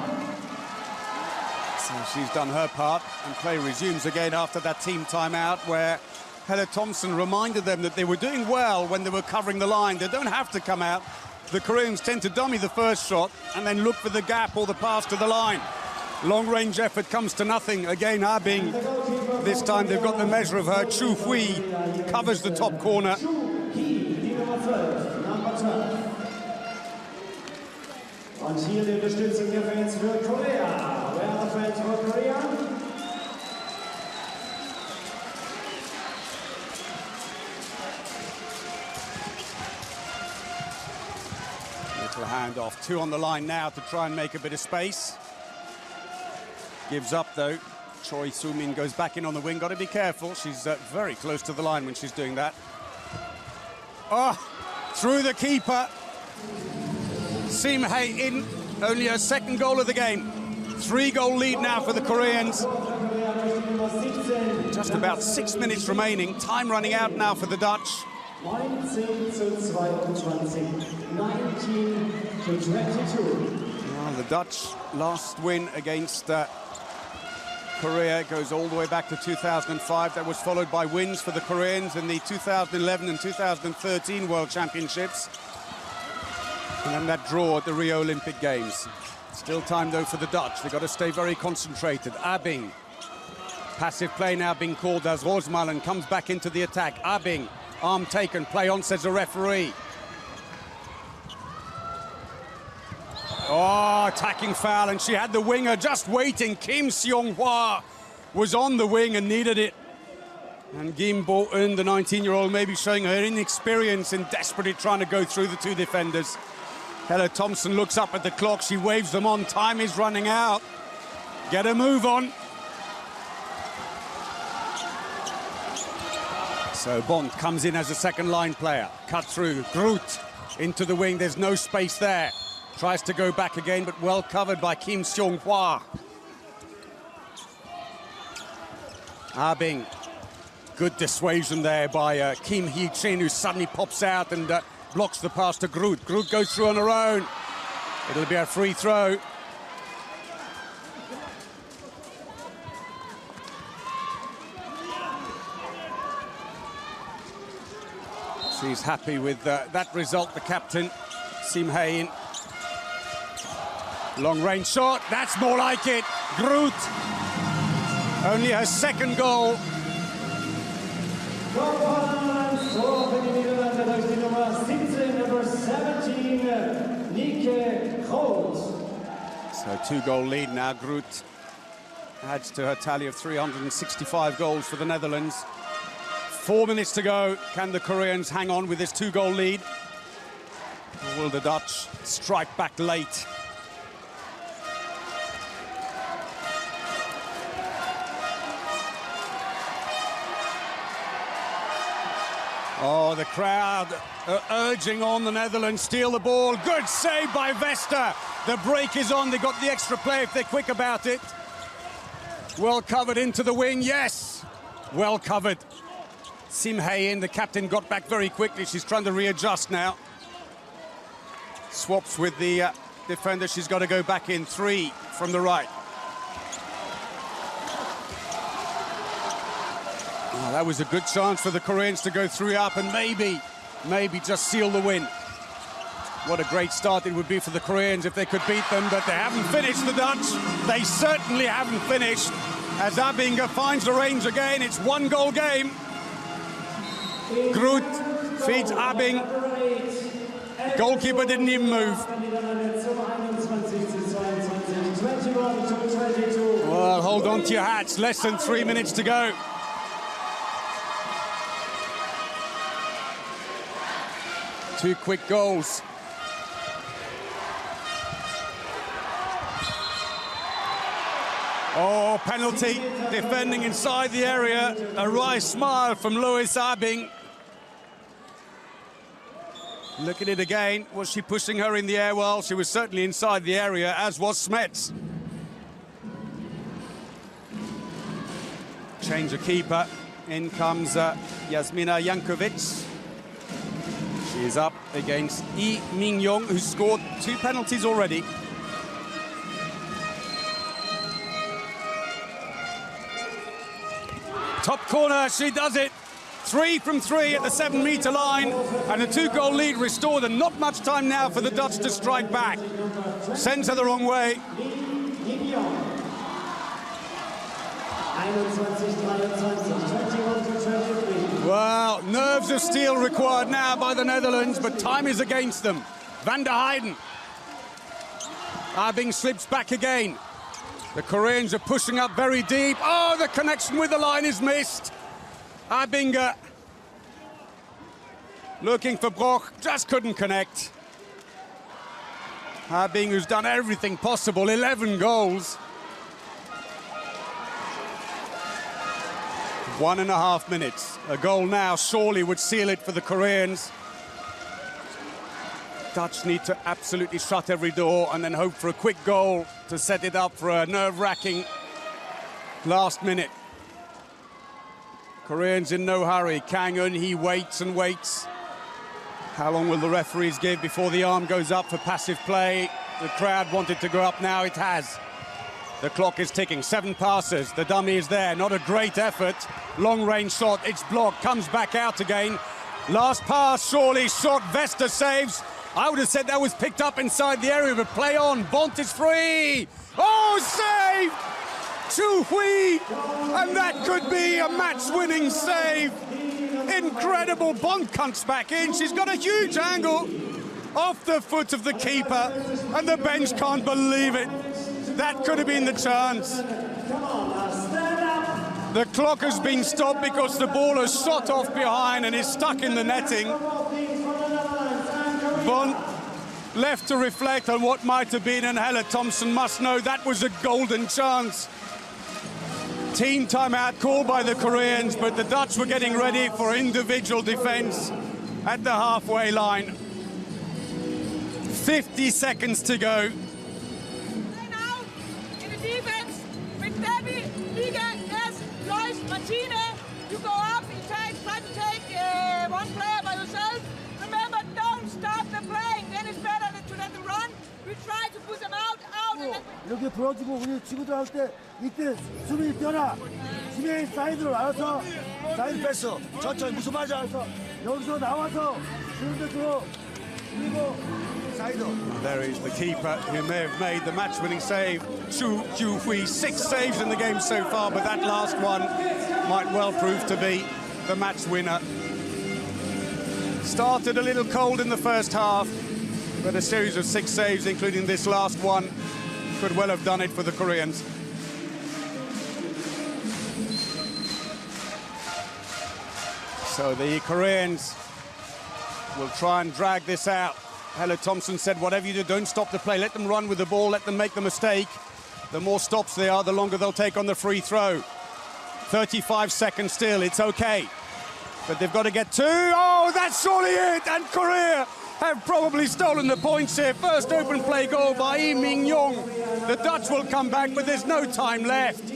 So she's done her part, and play resumes again after that team timeout, where Helle Thompson reminded them that they were doing well when they were covering the line. They don't have to come out. The Koreans tend to dummy the first shot and then look for the gap or the pass to the line. Long-range effort comes to nothing. Again, Abing, this time they've got the measure of her. Chu Hui covers the top corner. Und hier die Unterstützung der Fans für Korea. Where are the fans for Korea? Little handoff, 2 on the line now to try and make a bit of space. Gives up though. Choi Soo-min goes back in on the wing. Got to be careful. She's very close to the line when she's doing that. Oh, through the keeper. Sim Hae-in, only her 2nd goal of the game. 3-goal lead now for the Koreans. Just about 6 minutes remaining. Time running out now for the Dutch. 19-22. Well, the Dutch last win against Korea goes all the way back to 2005. That was followed by wins for the Koreans in the 2011 and 2013 World Championships. And then that draw at the Rio Olympic Games. Still time, though, for the Dutch. They've got to stay very concentrated. Abing. Passive play now being called as Roosmalen comes back into the attack. Abing. Arm taken. Play on, says the referee. Oh, attacking foul. And she had the winger just waiting. Kim Seong-hwa was on the wing and needed it. And Kim Bo-eun, the 19-year-old, maybe showing her inexperience in desperately trying to go through the 2 defenders. Helle Thompson looks up at the clock. She waves them on. Time is running out. Get a move on. So Bond comes in as a 2nd line player. Cut through. Groot into the wing. There's no space there. Tries to go back again, but well covered by Kim Seong-hwa. Abing. Good dissuasion there by Kim Hee-chin, who suddenly pops out and blocks the pass to Groot. Groot goes through on her own. It'll be a free throw. She's happy with that result, the captain, Sim Hae-in. Long-range shot, that's more like it. Groot, only her 2nd goal. So 2-goal lead now, Groot. adds to her tally of 365 goals for the Netherlands. 4 minutes to go. Can the Koreans hang on with this 2-goal lead? Or will the Dutch strike back late? Oh, the crowd urging on the Netherlands, steal the ball. Good save by Vester. The break is on. They got the extra play if they're quick about it. Well covered into the wing, yes. Well covered. Sim Hae-in, the captain, got back very quickly. She's trying to readjust now. Swaps with the defender. She's got to go back in 3 from the right. Oh, that was a good chance for the Koreans to go 3 up and maybe just seal the win. What a great start it would be for the Koreans if they could beat them, but they haven't finished, the Dutch. They certainly haven't finished. As Abinga finds the range again, it's 1-goal game. Groot feeds Abing. Goalkeeper didn't even move. Well, hold on to your hats. Less than 3 minutes to go. Two quick goals. Oh, penalty. Defending inside the area. A wry smile from Louise Abing. Look at it again. Was she pushing her in the air? Well, she was certainly inside the area, as was Smets. Change of keeper. In comes Jasmina Jankovic. She's up against Lee Min-young, who scored 2 penalties already. Top corner, she does it. 3 from 3 at the 7-meter line, and a 2-goal lead restored, and not much time now for the Dutch to strike back. Sends her the wrong way. Well, nerves of steel required now by the Netherlands, but time is against them. Van der Heijden. Abing slips back again. The Koreans are pushing up very deep. Oh, the connection with the line is missed. Abinga looking for Broch, just couldn't connect. Abing, who's done everything possible, 11 goals. 1.5 minutes. A goal now surely would seal it for the Koreans. Dutch need to absolutely shut every door and then hope for a quick goal to set it up for a nerve-wracking last minute. Koreans in no hurry. Kang-eun, he waits and waits. How long will the referees give before the arm goes up for passive play? The crowd wanted to go up now, it has. The clock is ticking. 7 passes. The dummy is there. Not a great effort. Long-range shot. It's blocked. Comes back out again. Last pass, surely shot. Vester saves. I would have said that was picked up inside the area, but play on. Bont is free. Oh, saved! Chu Hui. And that could be a match-winning save. Incredible. Bont comes back in. She's got a huge angle off the foot of the keeper, and the bench can't believe it. That could have been the chance. The clock has been stopped because the ball has shot off behind and is stuck in the netting. Bont left to reflect on what might have been, and Helle Thompson must know that was a golden chance. Team timeout called by the Koreans, but the Dutch were getting ready for individual defense at the halfway line. 50 seconds to go. Defense with Debbie, Liga, S, Lois, Martina. You go up, you try to take one player by yourself. Remember, don't stop the playing. Then it's better to let them run. We try to push them out. 이렇게 불어주고 우리 치고 들어갈 때 이때 수비를 뛰어라. 지메인 사이드로 알아서 사이드 패스. 천천히 무슨 말인지 알아서 여기서 나와서 주는데 들어. 그리고 There is the keeper who may have made the match-winning save. Chu Hui, 6 saves in the game so far, but that last one might well prove to be the match winner. Started a little cold in the first half, but a series of 6 saves, including this last one, could well have done it for the Koreans. So the Koreans will try and drag this out. Helle Thompson said, whatever you do, don't stop the play. Let them run with the ball, let them make the mistake. The more stops they are, the longer they'll take on the free throw. 35 seconds still, it's okay. But they've got to get two. Oh, that's surely it! And Korea have probably stolen the points here. First open play goal by Lee Min-young. The Dutch will come back, but there's no time left.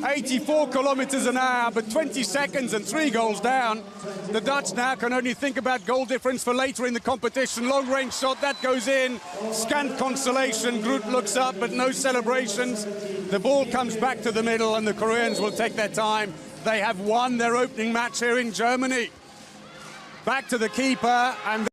84 kilometers an hour, but 20 seconds and 3 goals down. The Dutch now can only think about goal difference for later in the competition. Long-range shot, that goes in. Scant consolation. Groot looks up, but no celebrations. The ball comes back to the middle, and the Koreans will take their time. They have won their opening match here in Germany. Back to the keeper, and